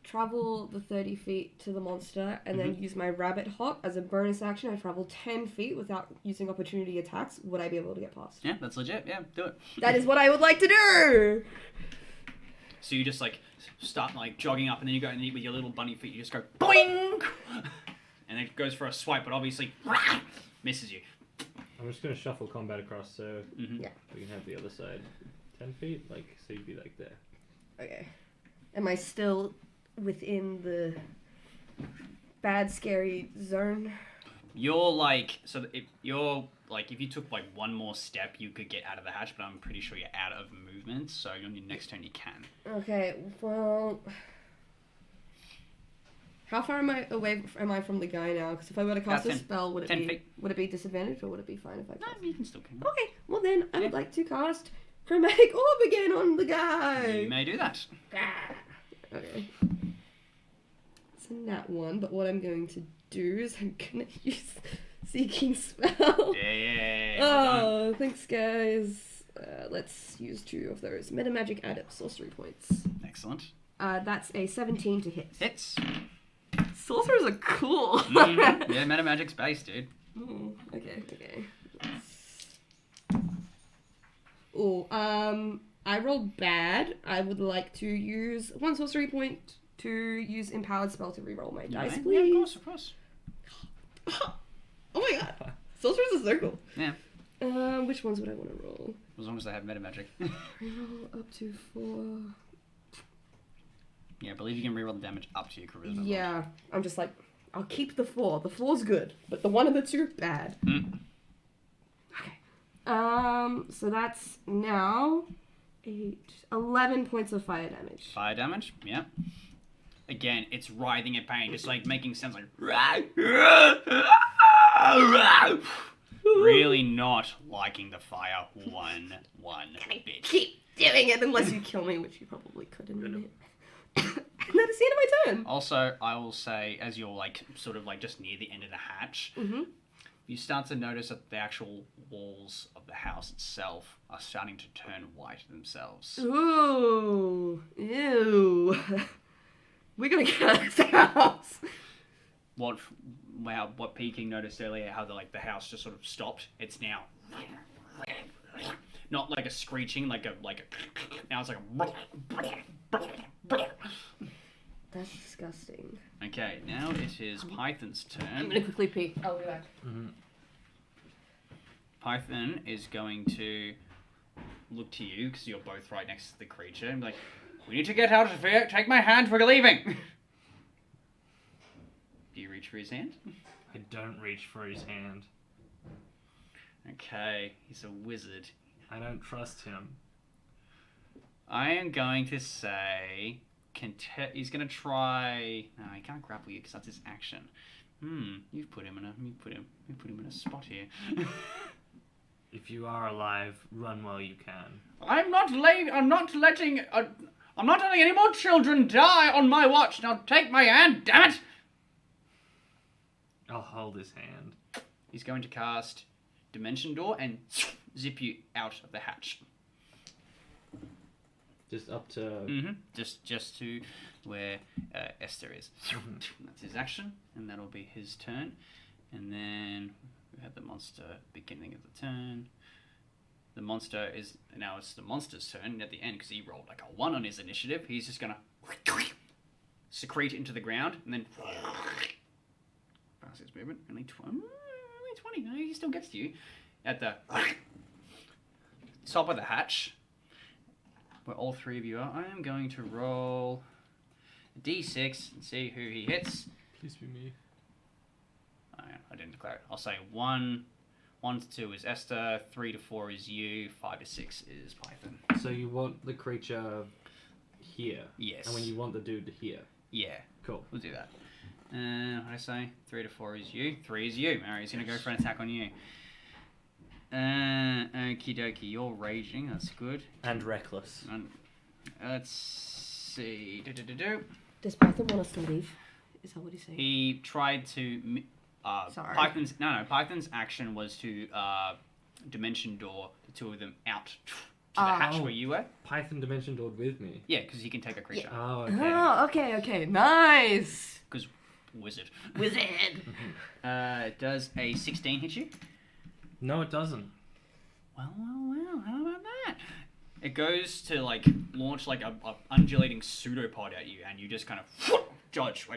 travel the 30 feet to the monster and then use my rabbit hop as a bonus action, I travel 10 feet without using opportunity attacks, would I be able to get past? Yeah, that's legit. Yeah, do it. That is what I would like to do! So you just like start like jogging up, and then you go and with your little bunny feet, you just go boing, and it goes for a swipe, but obviously misses you. I'm just going to shuffle combat across so Yeah. we can have the other side. 10 feet? Like, so you'd be like there. Okay. Am I still within the bad, scary zone? You're like, so if you took like one more step, you could get out of the hatch, but I'm pretty sure you're out of movement, so on your next turn you can. Okay, well... How far am I from the guy now? Because if I were to cast a spell, would it be disadvantage, or would it be fine if I cast? No, you can still come. Okay, well then, I would like to cast Chromatic Orb again on the guy! You may do that. Okay. It's a nat one, but what I'm going to do is I'm gonna use Seeking Spell. Yeah. Oh, thanks guys. Let's use 2 of those. Metamagic add up sorcery points. Excellent. That's a 17 to hit. Hits. Sorcerers are cool. Yeah, metamagic's base, dude. Okay. Oh, I rolled bad. I would like to use 1 sorcery point to use Empowered Spell to reroll my dice, please. Yeah, of course. Oh my god. Sorcerers are so cool. Yeah. Which ones would I want to roll? As long as they have metamagic. Reroll up to 4. Yeah, I believe you can reroll the damage up to your charisma. Yeah, I'm just like, I'll keep the 4. The 4's good, but the 1 and the 2, bad. Okay. So that's now 11 points of fire damage. Fire damage, yeah. Again, it's writhing in pain, just like making sounds like really not liking the fire one bit. Keep doing it unless you kill me, which you probably could in a minute. And that is the end of my turn. Also, I will say, as you're like sort of like just near the end of the hatch, you start to notice that the actual walls of the house itself are starting to turn white themselves. Ooh, ew. We're gonna get out of this house. What Peking noticed earlier, how the house just sort of stopped. It's now not like a screeching, like a now it's like a. That's disgusting. Okay, now it is Python's turn. I'm gonna quickly pee. I'll be back. Mm-hmm. Python is going to look to you because you're both right next to the creature and be like, "We need to get out of here. Take my hand. We're leaving." Do you reach for his hand? I don't reach for his hand. Okay, he's a wizard. I don't trust him. I am going to say he's going to try. No, he can't grapple you because that's his action. You've put him in a spot here. If you are alive, run while you can. I'm not letting any more children die on my watch. Now take my hand, damn it! I'll hold his hand. He's going to cast Dimension Door and zip you out of the hatch. Just up to... Mm-hmm. Just to where Esther is. That's his action, and that'll be his turn. And then we have the monster beginning of the turn. The monster is... Now it's the monster's turn at the end, because he rolled like a 1 on his initiative. He's just going to secrete into the ground, and then... Fastest movement. Only 20. No, he still gets to you. At the top of the hatch, where all 3 of you are, I am going to roll a d6 and see who he hits. Please be me. I didn't declare it. I'll say 1 to 2 is Esther, 3 to 4 is you, 5 to 6 is Python. So you want the creature here? Yes. And when you want the dude here? Yeah. Cool. We'll do that. What did I say? 3 to 4 is you. 3 is you. Alright, he's going to go for an attack on you. Okie dokie, you're raging. That's good. And reckless. Let's see. Does Python want us to leave? Is that what he's saying? He tried to... Sorry. Python's action was to Dimension Door the 2 of them out to the hatch where you were. Python Dimension Doored with me. Yeah, because he can take a creature. Yeah. Oh, okay. Oh, okay. Nice. Because wizard. Wizard. Does a 16 hit you? No, it doesn't. Well. How about that? It goes to launch a undulating pseudopod at you, and you just kind of dodge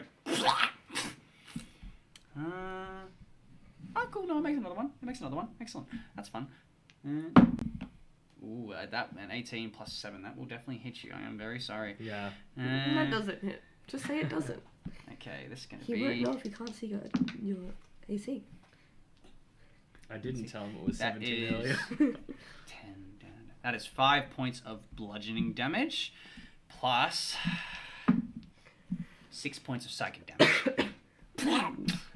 Oh, cool. No, it makes another one. Excellent. That's fun. That an 18 plus 7. That will definitely hit you. I am very sorry. Yeah. That doesn't hit. Just say it doesn't. Okay, this is going to He be... won't know if he can't see your AC. I didn't tell him it was That 17 is earlier. 10. That is 5 points of bludgeoning damage, plus 6 points of psychic damage.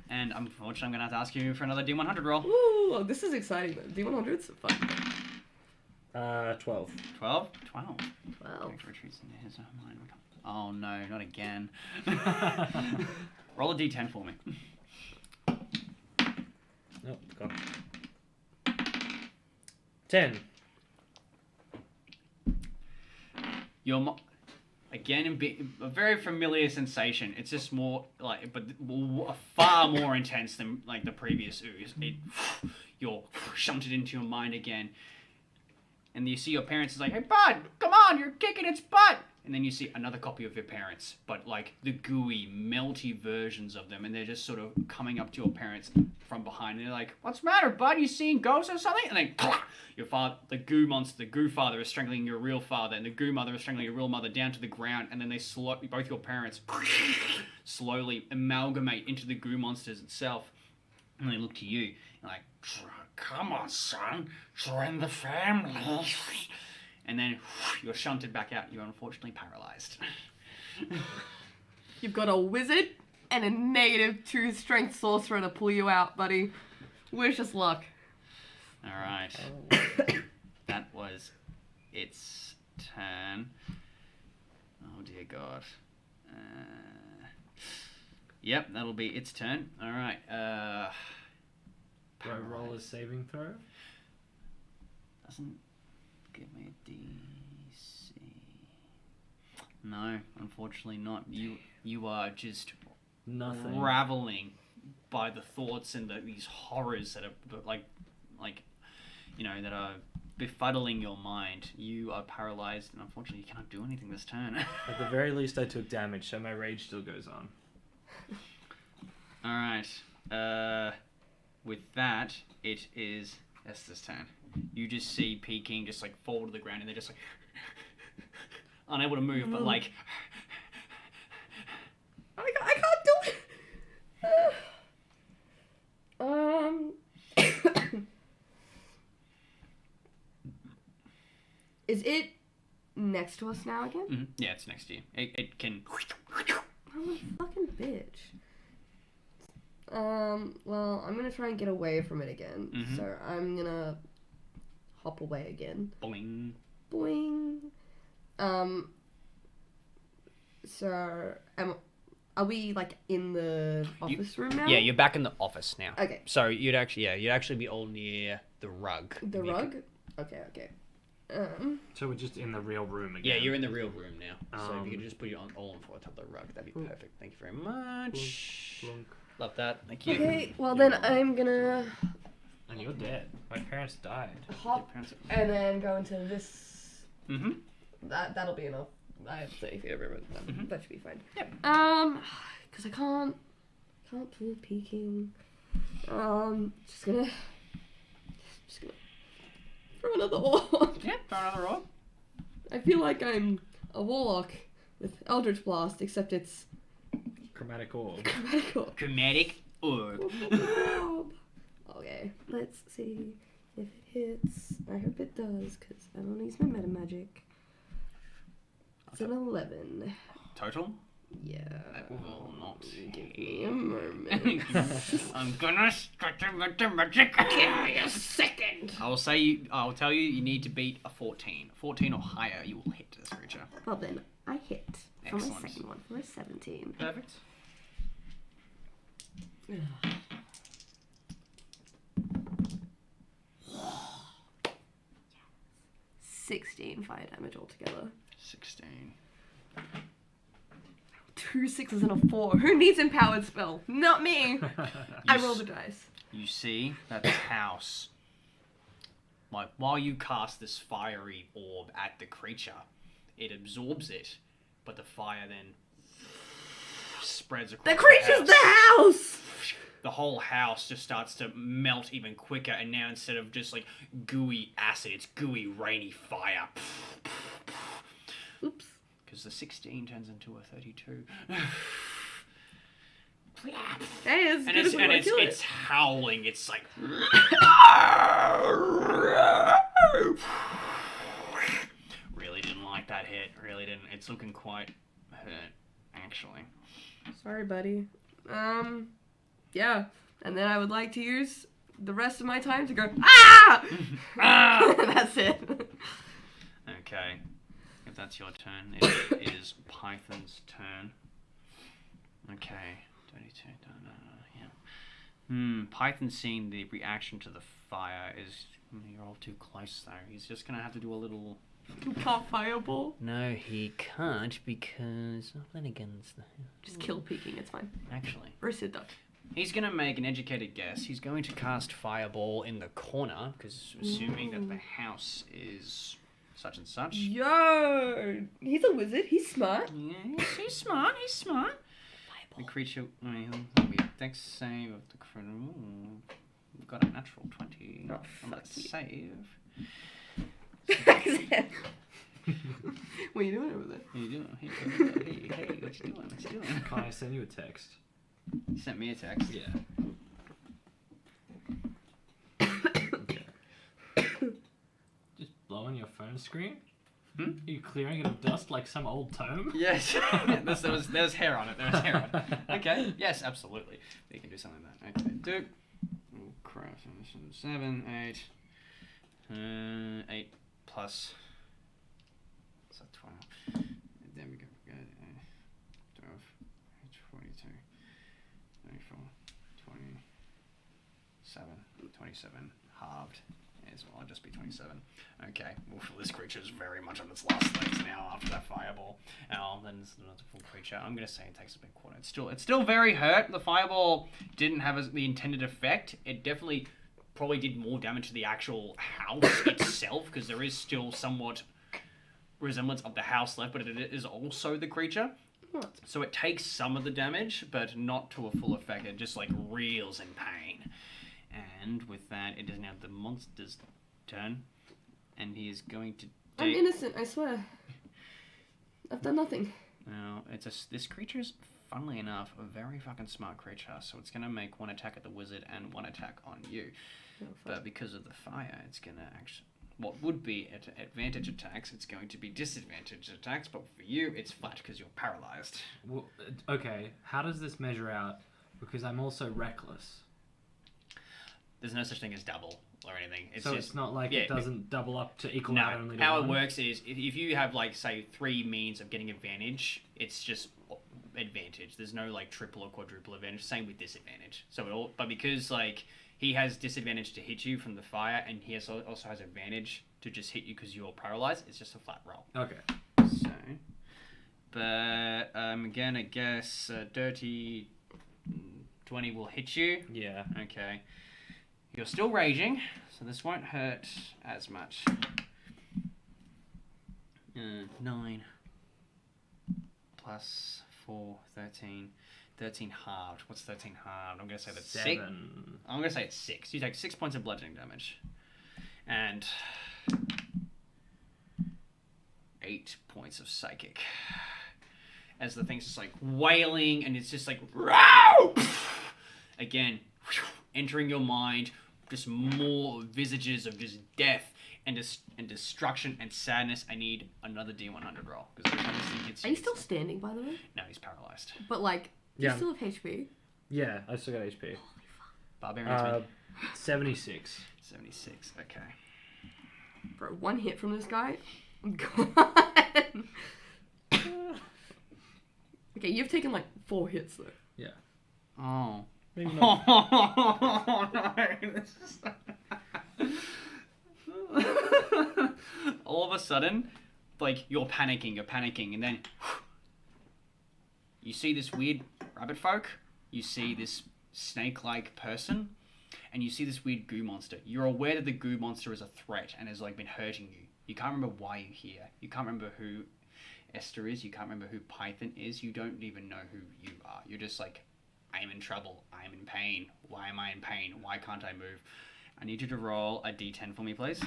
And unfortunately, I'm going to have to ask you for another D100 roll. Ooh, this is exciting. D100's fun. 12. 12? 12. 12. Retreats into his mind. Oh no, not again. Roll a D10 for me. Nope, gone. 10. Again, a very familiar sensation. It's just more but far more intense than the previous ooze. You're shunted into your mind again, and you see your parents is like, "Hey, bud, come on, you're kicking its butt." And then you see another copy of your parents, but the gooey, melty versions of them, and they're just sort of coming up to your parents from behind, and they're like, "What's the matter, bud? You seeing ghosts or something?" And then your father, the goo monster, the goo father is strangling your real father, and the goo mother is strangling your real mother down to the ground, and then both your parents slowly amalgamate into the goo monsters itself, and they look to you, and "Come on, son, join the family." And then you're shunted back out. You're unfortunately paralyzed. You've got a wizard and a -2 strength sorcerer to pull you out, buddy. Wish us luck. All right. That was its turn. Oh dear God. Yep, that'll be its turn. All right. Do I roll a saving throw? Doesn't give me a DC. No, unfortunately not. You are just Nothing. raveling by the thoughts and these horrors that are like that are befuddling your mind. You are paralyzed, and unfortunately, you cannot do anything this turn. At the very least, I took damage, so my rage still goes on. All right. With that, it is Esther's turn. You just see Peking just like fall to the ground, and they're just like unable to move, but like. I can't do it. Is it next to us now again? Mm-hmm. Yeah, it's next to you. It can. I'm a fucking bitch. Well, I'm gonna try and get away from it again. Mhm. So I'm gonna hop away again. Boing. Boing. So are we like in the office room now? Yeah, you're back in the office now. Okay. So you'd actually be all near the rug. The rug? Okay. So we're just in the real room again. Yeah, you're in the real room now. So if you could Um, just put you all on for top of the rug, that'd be perfect. Thank you very much. Blunk. Love that. Thank you. Okay, well then I'm gonna And you're dead. My parents died. hop and then go into this. Mm-hmm. That'll be enough. I have 30 feet of ribbon. That should be fine. Yep. Because I can't pull peeking. Just gonna throw another orb. Yeah, throw another orb. I feel like I'm a warlock with Eldritch Blast, except it's Chromatic orb. magical. Chromatic orb. Orb. Okay, let's see if it hits. I hope it does, because I don't use my meta magic. It's an 11. Total? Yeah. That will not Give me a moment. I'm gonna start the magic. Give me a second. I'll tell you, you need to beat a 14. 14 or higher, you will hit this creature. Well then, I hit for my Excellent. second one for a 17. Perfect. 16 fire damage altogether. 16. 2 6s and a 4. Who needs empowered spell? Not me. I roll the dice. You see that the house, like while you cast this fiery orb at the creature, it absorbs it, but the fire then spreads across The creature's the house! The whole house just starts to melt even quicker, and now instead of just like gooey acid, it's gooey rainy fire. Oops. Because the 16 turns into a 32. Hey, it's And good as we want to kill it's it. howling. It's like really didn't like that hit. Really didn't. It's looking quite hurt, actually. Sorry, buddy. Yeah. And then I would like to use the rest of my time to go, ah! Ah! That's it. Okay. If that's your turn, it is Python's turn. Okay. 32. Yeah. Python seeing the reaction to the fire is... You're all too close, though. He's just going to have to do a little... You can't fireball. No, he can't because... Oh, then again, it's the... Just kill peeking, it's fine. Actually. Roasted duck. He's going to make an educated guess. He's going to cast Fireball in the corner, because assuming that the house is such and such. Yo! He's a wizard, he's smart. Yeah, He's smart. He's smart. the creature... That'll be a dex save of the critter. We've got a natural 20 Oh, on that fuck you. save. What are you doing over there? What are you doing? Hey, what you doing? What you doing? Can I send you a text? You sent me a text. Yeah. Okay. Just blowing your phone screen? Hmm? Are you clearing it of dust like some old tome? Yes. there was hair on it. There was hair on it. Okay. Yes, absolutely. You can do something like that. Okay. Do. Oh crap. 7, 8. 8 plus. So 12. There we go. 12, 22, 24, 27. 27 halved as well. I'll just be 27. Okay. Oof, this creature is very much on its last legs now after that fireball. Then it's not a full creature. I'm gonna say it takes a big quarter. It's still very hurt. The fireball didn't have the intended effect. It definitely probably did more damage to the actual house itself, because there is still somewhat resemblance of the house left, but it is also the creature. So it takes some of the damage, but not to a full effect. It just like reels in pain. And with that, it is now the monster's turn, and he is going to. I'm innocent, I swear. I've done nothing. Now this creature's, funnily enough, a very fucking smart creature. So it's gonna make one attack at the wizard and one attack on you. Oh, but because of the fire, it's gonna actually. What would be at advantage attacks, it's going to be disadvantage attacks, but for you, it's flat because you're paralyzed. Well, okay, how does this measure out? Because I'm also reckless. There's no such thing as double or anything. It's not like it doesn't double up to equal out only to how one? it works is if you have like say 3 means of getting advantage, it's just advantage. There's no like triple or quadruple advantage. Same with disadvantage. But because like he has disadvantage to hit you from the fire, and he also has advantage to just hit you because you're paralyzed, it's just a flat roll. Okay. So, but again, I guess dirty 20 will hit you. Yeah. Okay. You're still raging, so this won't hurt as much. 9 plus 4, 13. 13 halved. What's 13 halved? I'm going to say that's 6. I'm going to say it's 6. You take 6 points of bludgeoning damage. And 8 points of psychic. As the thing's just like wailing, and it's just like, Row! Again, entering your mind, just more visages of just death and destruction and sadness. I need another D100 roll. Are you still standing, by the way? No, he's paralyzed. But like, do you still have HP? Yeah, I still got HP. Barbarian's 76. 76, okay. Bro, one hit from this guy? I'm gone. Okay, you've taken like 4 hits though. Yeah. Oh. Maybe not. Oh, no. All of a sudden, like, you're panicking, and then you see this weird rabbit folk, you see this snake-like person, and you see this weird goo monster. You're aware that the goo monster is a threat and has, like, been hurting you. You can't remember why you're here. You can't remember who Esther is. You can't remember who Python is. You don't even know who you are. You're just like, I'm in trouble. I'm in pain. Why am I in pain? Why can't I move? I need you to roll a d10 for me, please.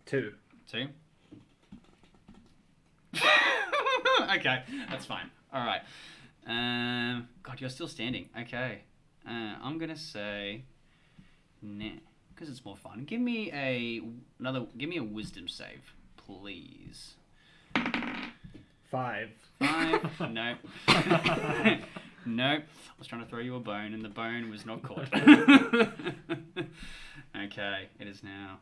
2. 2? Okay, that's fine. Alright. God, you're still standing. Okay. I'm gonna say... Nah, because it's more fun. Give me a wisdom save, please. 5. 5? Nope. Nope. I was trying to throw you a bone, and the bone was not caught. Okay, it is now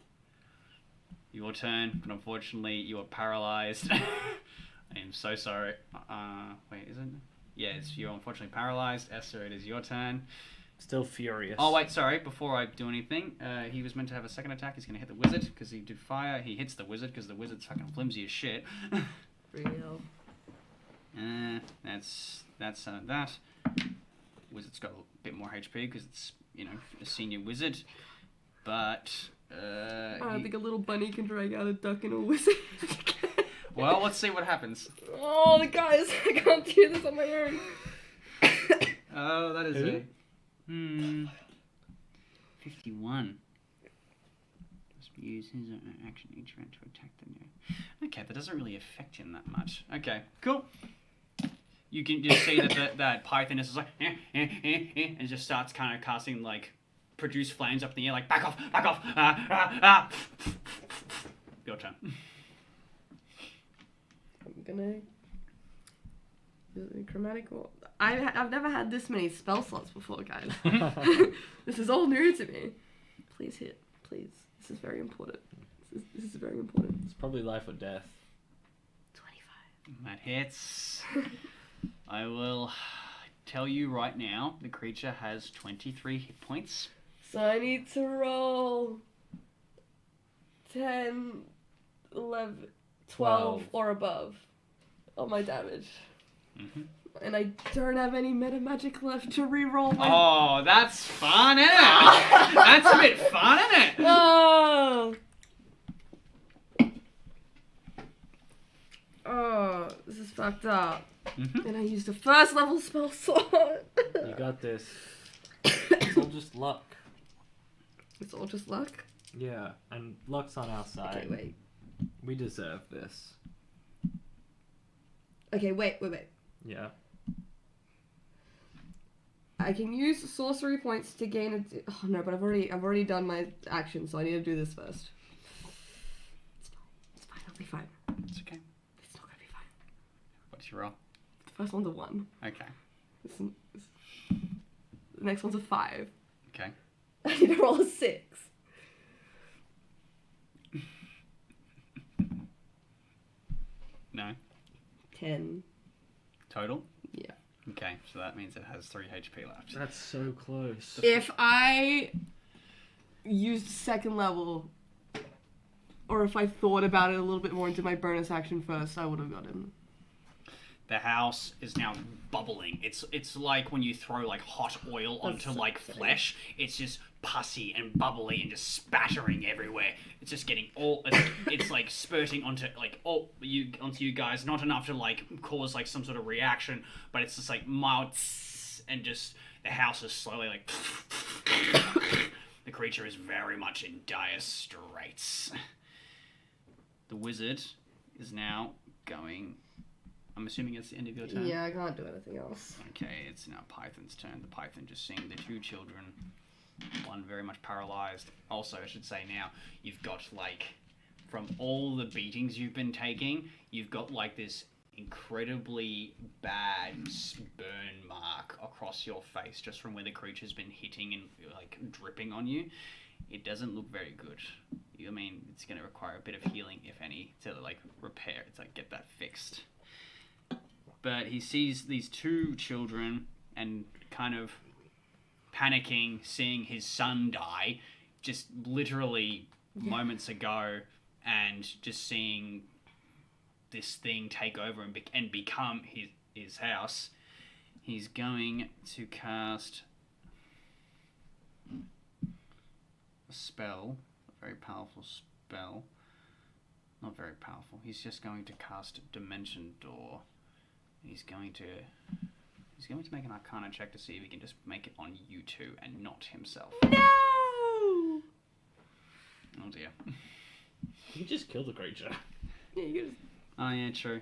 your turn, but unfortunately you are paralyzed. I am so sorry. Wait, is it? Yeah, you're unfortunately paralyzed. Esther, it is your turn. Still furious. Oh, wait, sorry. Before I do anything, he was meant to have a second attack. He's going to hit the wizard because he did fire. He hits the wizard because the wizard's fucking flimsy as shit. Real. That's that. Wizard's got a bit more HP because it's, a senior wizard. But, I don't think a little bunny can drag out a duck in a wizard. Well, let's see what happens. Oh, the guys, I can't do this on my own. Oh, that is it. 51. Must use his action each round to attack the new. Okay, that doesn't really affect him that much. Okay, cool. You can just see that Python is like, and just starts kind of casting, like, produce flames up in the air, like, back off, Your turn. I'm gonna use a chromatic wall. I've never had this many spell slots before, guys. This is all new to me. Please hit, please. This is very important. This is very important. It's probably life or death. 25. That hits. I will tell you right now, the creature has 23 hit points. So I need to roll 10, 11, 12 or above on my damage. Mm-hmm. And I don't have any meta magic left to re-roll my... Oh, that's fun, isn't it? That's a bit fun, isn't it? Oh! Oh, this is fucked up. Mm-hmm. And I used a first level spell slot. You got this. It's all just luck. It's all just luck? Yeah, and luck's on our side. Okay, wait. We deserve this. Okay, wait. Yeah. I can use sorcery points to gain a... Oh no, but I've already done my action, so I need to do this first. It's fine, I'll be fine. It's okay. It's not gonna be fine. What's your roll? The first one's a 1. Okay. The next one's a 5. Okay. I need to roll a 6. No. 10. Total? Yeah. Okay, so that means it has 3 HP left. That's so close. If I used second level, or if I thought about it a little bit more into my bonus action first, I would have got him. The house is now bubbling. It's like when you throw like hot oil onto so like funny. flesh. It's just pussy and bubbly and just spattering everywhere. It's just getting all. It's like spurting onto you guys. Not enough to like cause like some sort of reaction, but it's just like mild, and just the house is slowly like. The creature is very much in dire straits. The wizard is now going. I'm assuming it's the end of your turn? Yeah, I can't do anything else. Okay, it's now Python's turn. The Python just seeing the 2 children, one very much paralyzed. Also, I should say now, you've got like, from all the beatings you've been taking, you've got like this incredibly bad burn mark across your face just from where the creature's been hitting and like dripping on you. It doesn't look very good. I mean, it's going to require a bit of healing, if any, to like repair it, to like get that fixed. But he sees these 2 children and kind of panicking, seeing his son die just literally moments ago, and just seeing this thing take over and become his house. He's going to cast a spell, a very powerful spell. Not very powerful. He's just going to cast Dimension Door. He's going to make an Arcana check to see if he can just make it on you 2 and not himself. No! Oh dear. He just killed the creature. Yeah, you just... Oh yeah, true.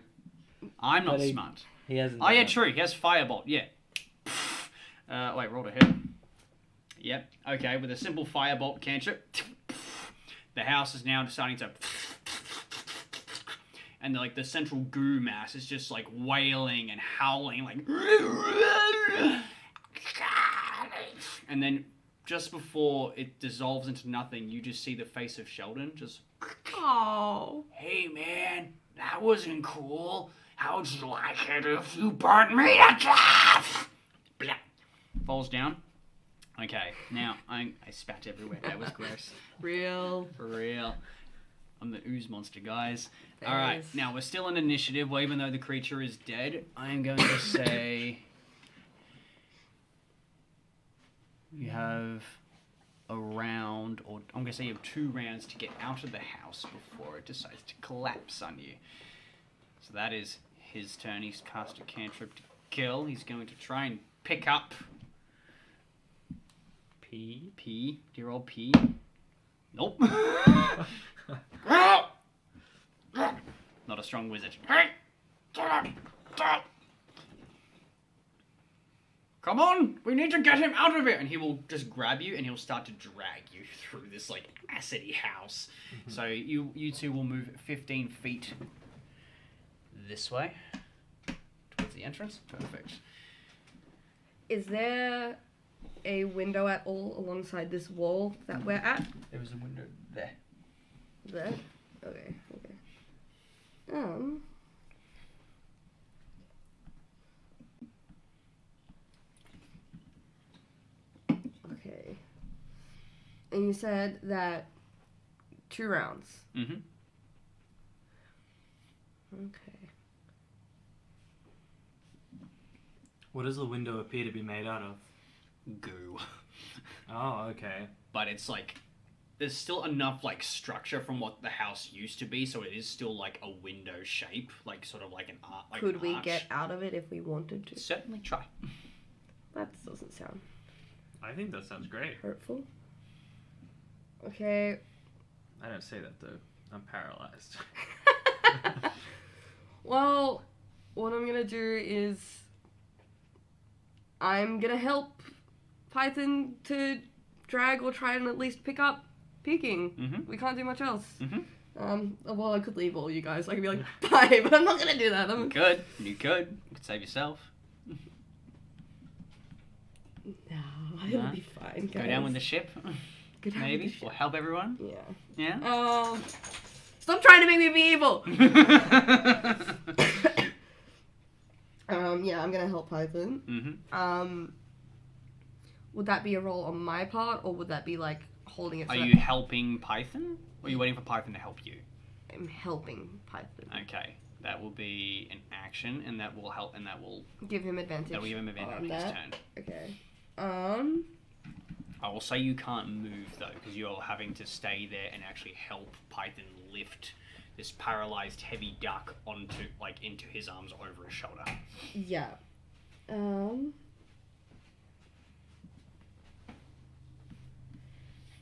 I'm not smart. He hasn't. Oh yeah, true. He has Firebolt. Yeah. Wait, roll to hit. Yep. Okay, with a simple Firebolt cantrip, the house is now starting to. And like the central goo mass is just like wailing and howling, like. And then just before it dissolves into nothing, you just see the face of Sheldon just. Oh. Hey man, that wasn't cool. How'd you like it if you burnt me to death? Blah. Falls down. Okay, now I spat everywhere. That was gross. Real. For real. I'm the ooze monster, guys. There Alright, is. now we're still in initiative. Well, even though the creature is dead, I'm going to say you have a round, or I'm going to say you have 2 rounds to get out of the house before it decides to collapse on you. So that is his turn. He's cast a cantrip to kill. He's going to try and pick up P. dear old P. Nope. Not a strong wizard. Come on, we need to get him out of it. And he will just grab you and he'll start to drag you through this like acidy house. So you 2 will move 15 feet this way towards the entrance. Perfect. Is there a window at all alongside this wall that we're at? There was a window there. There? Okay. Okay. And you said that 2 rounds. Mm-hmm. Okay. What does the window appear to be made out of? Goo. Oh, okay. But it's like there's still enough like structure from what the house used to be, so it is still like a window shape, like sort of like an art. Like Could an we arch. get out of it if we wanted to? Certainly try. That doesn't sound I think that sounds great. hurtful. Okay. I don't say that though. I'm paralyzed. Well, what I'm gonna do is I'm gonna help Python to drag or try and at least pick up peeking. Mm-hmm. We can't do much else. Mm-hmm. Well, I could leave all you guys. I could be like, bye, but I'm not gonna do that. You could. You could save yourself. No, it'll Nah. be fine, guys. Go down with the ship. Go down with Maybe. the Or ship. help everyone. Yeah. Yeah. Stop trying to make me be evil! Yeah, I'm gonna help Python. Mm-hmm. Would that be a roll on my part, or would that be like holding it? Are so you helping Python? Or are you waiting for Python to help you? I'm helping Python. Okay. That will be an action, and that will help, and that will Give him advantage. give him advantage on on his that. turn. Okay. I will say you can't move though, because you're having to stay there and actually help Python lift this paralyzed heavy duck into his arms over his shoulder. Yeah.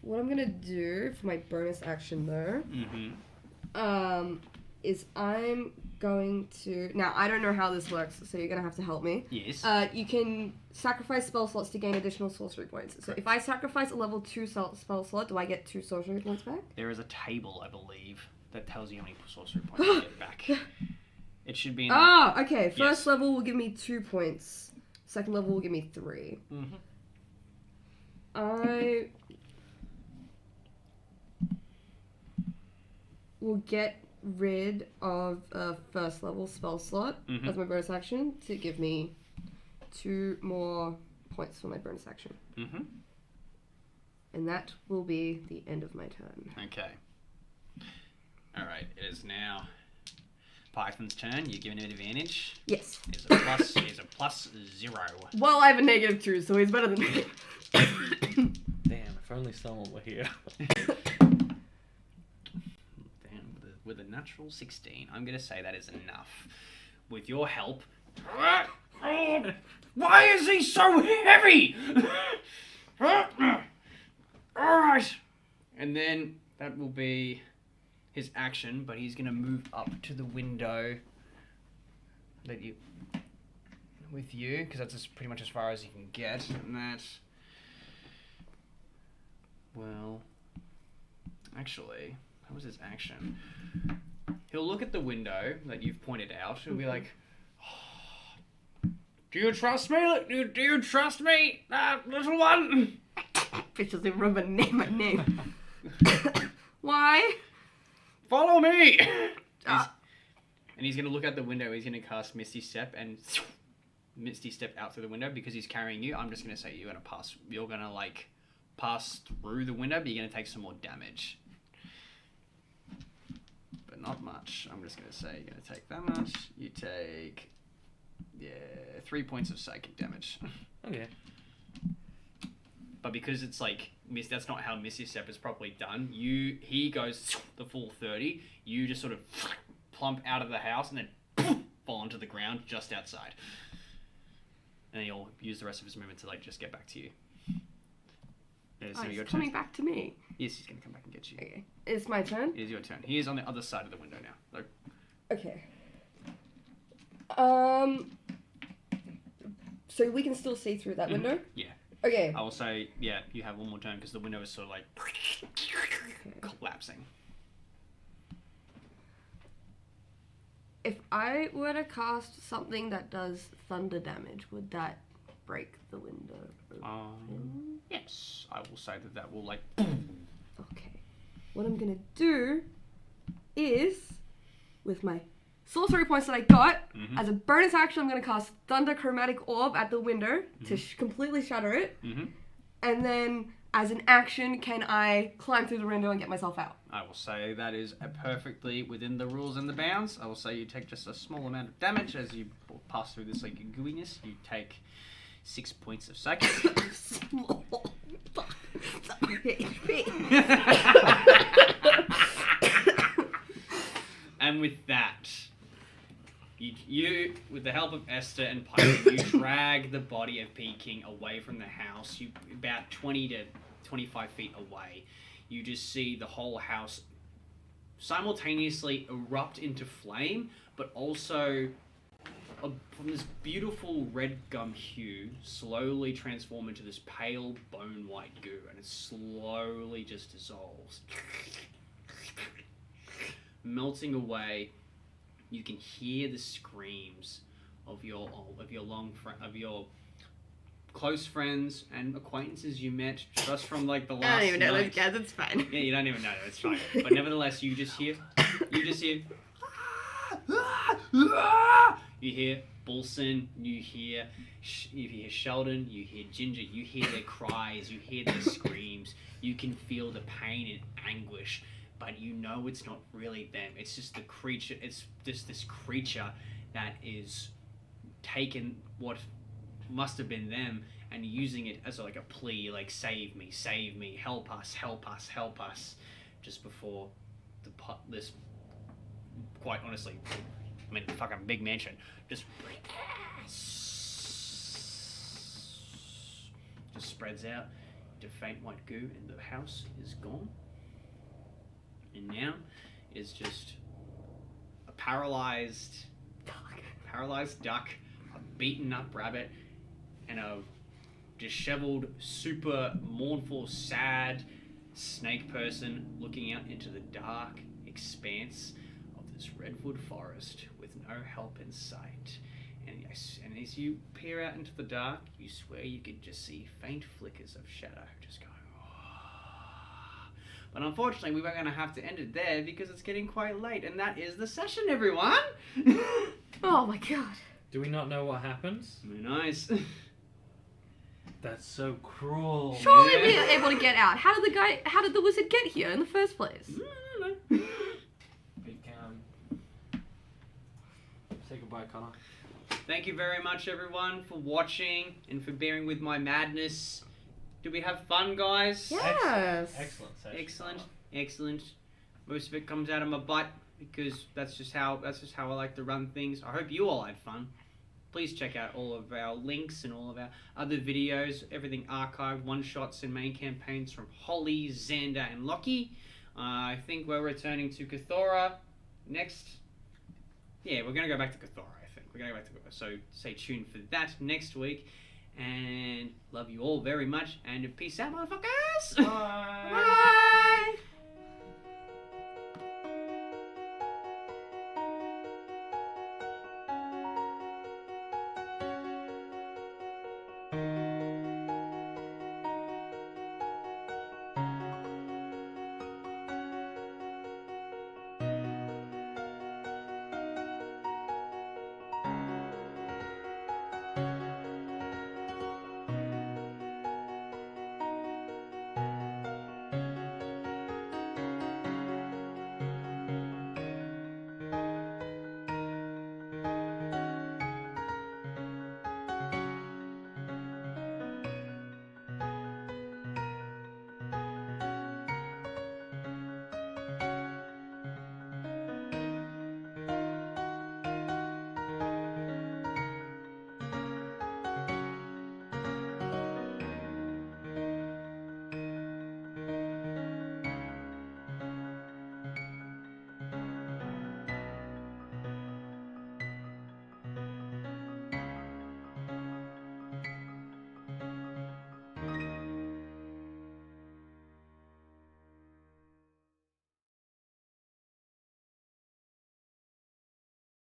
What I'm gonna do for my bonus action though, Mm-hmm. is I'm going to now I don't know how this works, so you're gonna have to help me. Yes. You can sacrifice spell slots to gain additional sorcery points. So if I sacrifice a level 2 spell slot, do I get 2 sorcery points back? There is a table, I believe, that tells you how many sorcery points you get back. It should be in Oh, okay. First Yes. level will give me 2 points. Second level will give me 3. Mm-hmm. I will get rid of a first level spell slot as my bonus action to give me 2 more points for my bonus action. Mm-hmm. And that will be the end of my turn. Okay. Alright, it is now Python's turn. You're given him advantage. Yes. It's a plus 0. Well, I have a -2, so he's better than me. Damn, if only someone were here. Damn, with a natural 16, I'm gonna say that is enough. With your help. Why is he so heavy? Alright. And then that will be his action, but he's gonna move up to the window with you, because that's pretty much as far as he can get. And that, well, actually, that was his action. He'll look at the window that you've pointed out. He'll be like, "Do you trust me? Do you trust me, little one?" Bitch doesn't remember my name. Why? Follow me! And he's going to look out the window. He's going to cast Misty Step and Misty Step out through the window because he's carrying you. I'm just going to say you're going to pass. You're going to pass through the window, but you're going to take some more damage. But not much. I'm just going to say you're going to take that much. You take, 3 points of psychic damage. Okay. But because it's that's not how Misty Step is properly done. He goes the full 30. You just sort of plump out of the house and then fall onto the ground just outside. And he'll use the rest of his movement to just get back to you. It's Oh, your he's turn. coming back to me. Yes, he's gonna come back and get you. Okay. It's my turn? It is your turn. He is on the other side of the window now. Okay. So we can still see through that window? Yeah. Okay. I will say, you have one more turn because the window is sort of collapsing. If I were to cast something that does thunder damage, would that break the window open? Yes. I will say that will Okay. What I'm gonna do is, with my sorcery points that I got, as a bonus action, I'm gonna cast Thunder Chromatic Orb at the window to completely shatter it. Mm-hmm. And then as an action, can I climb through the window and get myself out? I will say that is perfectly within the rules and the bounds. I will say you take just a small amount of damage as you pass through this like gooiness. You take 6 points of psychic. Small. Fuck. HP. And with that, you, with the help of Esther and Pirate, you drag the body of Peking away from the house. You about 20 to 25 feet away. You just see the whole house simultaneously erupt into flame, but also from this beautiful red gum hue slowly transform into this pale bone white goo, and it slowly just dissolves. Melting away. You can hear the screams of your close friends and acquaintances you met just from like the last I don't even know night. those guys, it's fine. Yeah, you don't even know, it's fine. But nevertheless, you just hear you hear Bulson, you hear Sheldon, you hear Ginger, you hear their cries, you hear their screams, you can feel the pain and anguish, but you know it's not really them. It's just the creature. It's just this creature that is taken what must have been them and using it as like a plea, like save me, help us, just before this, quite honestly, I mean, fucking big mansion just spreads out to faint white goo, and the house is gone. And now is just a paralyzed duck, a beaten up rabbit, and a disheveled, super mournful, sad snake person looking out into the dark expanse of this redwood forest with no help in sight. And as you peer out into the dark, you swear you could just see faint flickers of shadow just going. But unfortunately, we were going to have to end it there because it's getting quite late, and that is the session, everyone. Oh my god. Do we not know what happens? Very nice. That's so cruel. Surely we were able to get out. How did the wizard get here in the first place? Big Say goodbye, Connor. Thank you very much, everyone, for watching and for bearing with my madness. Did we have fun, guys? Yes. Excellent session. Excellent. Most of it comes out of my butt because that's just how I like to run things. I hope you all had fun. Please check out all of our links and all of our other videos, everything archived, one-shots and main campaigns from Holly, Xander, and Lockie. I think we're returning to Cathora next. Yeah, we're going to go back to Cathora, I think. We're going to go back to Cathora. So stay tuned for that next week. And love you all very much. And peace out, motherfuckers! Bye! Bye!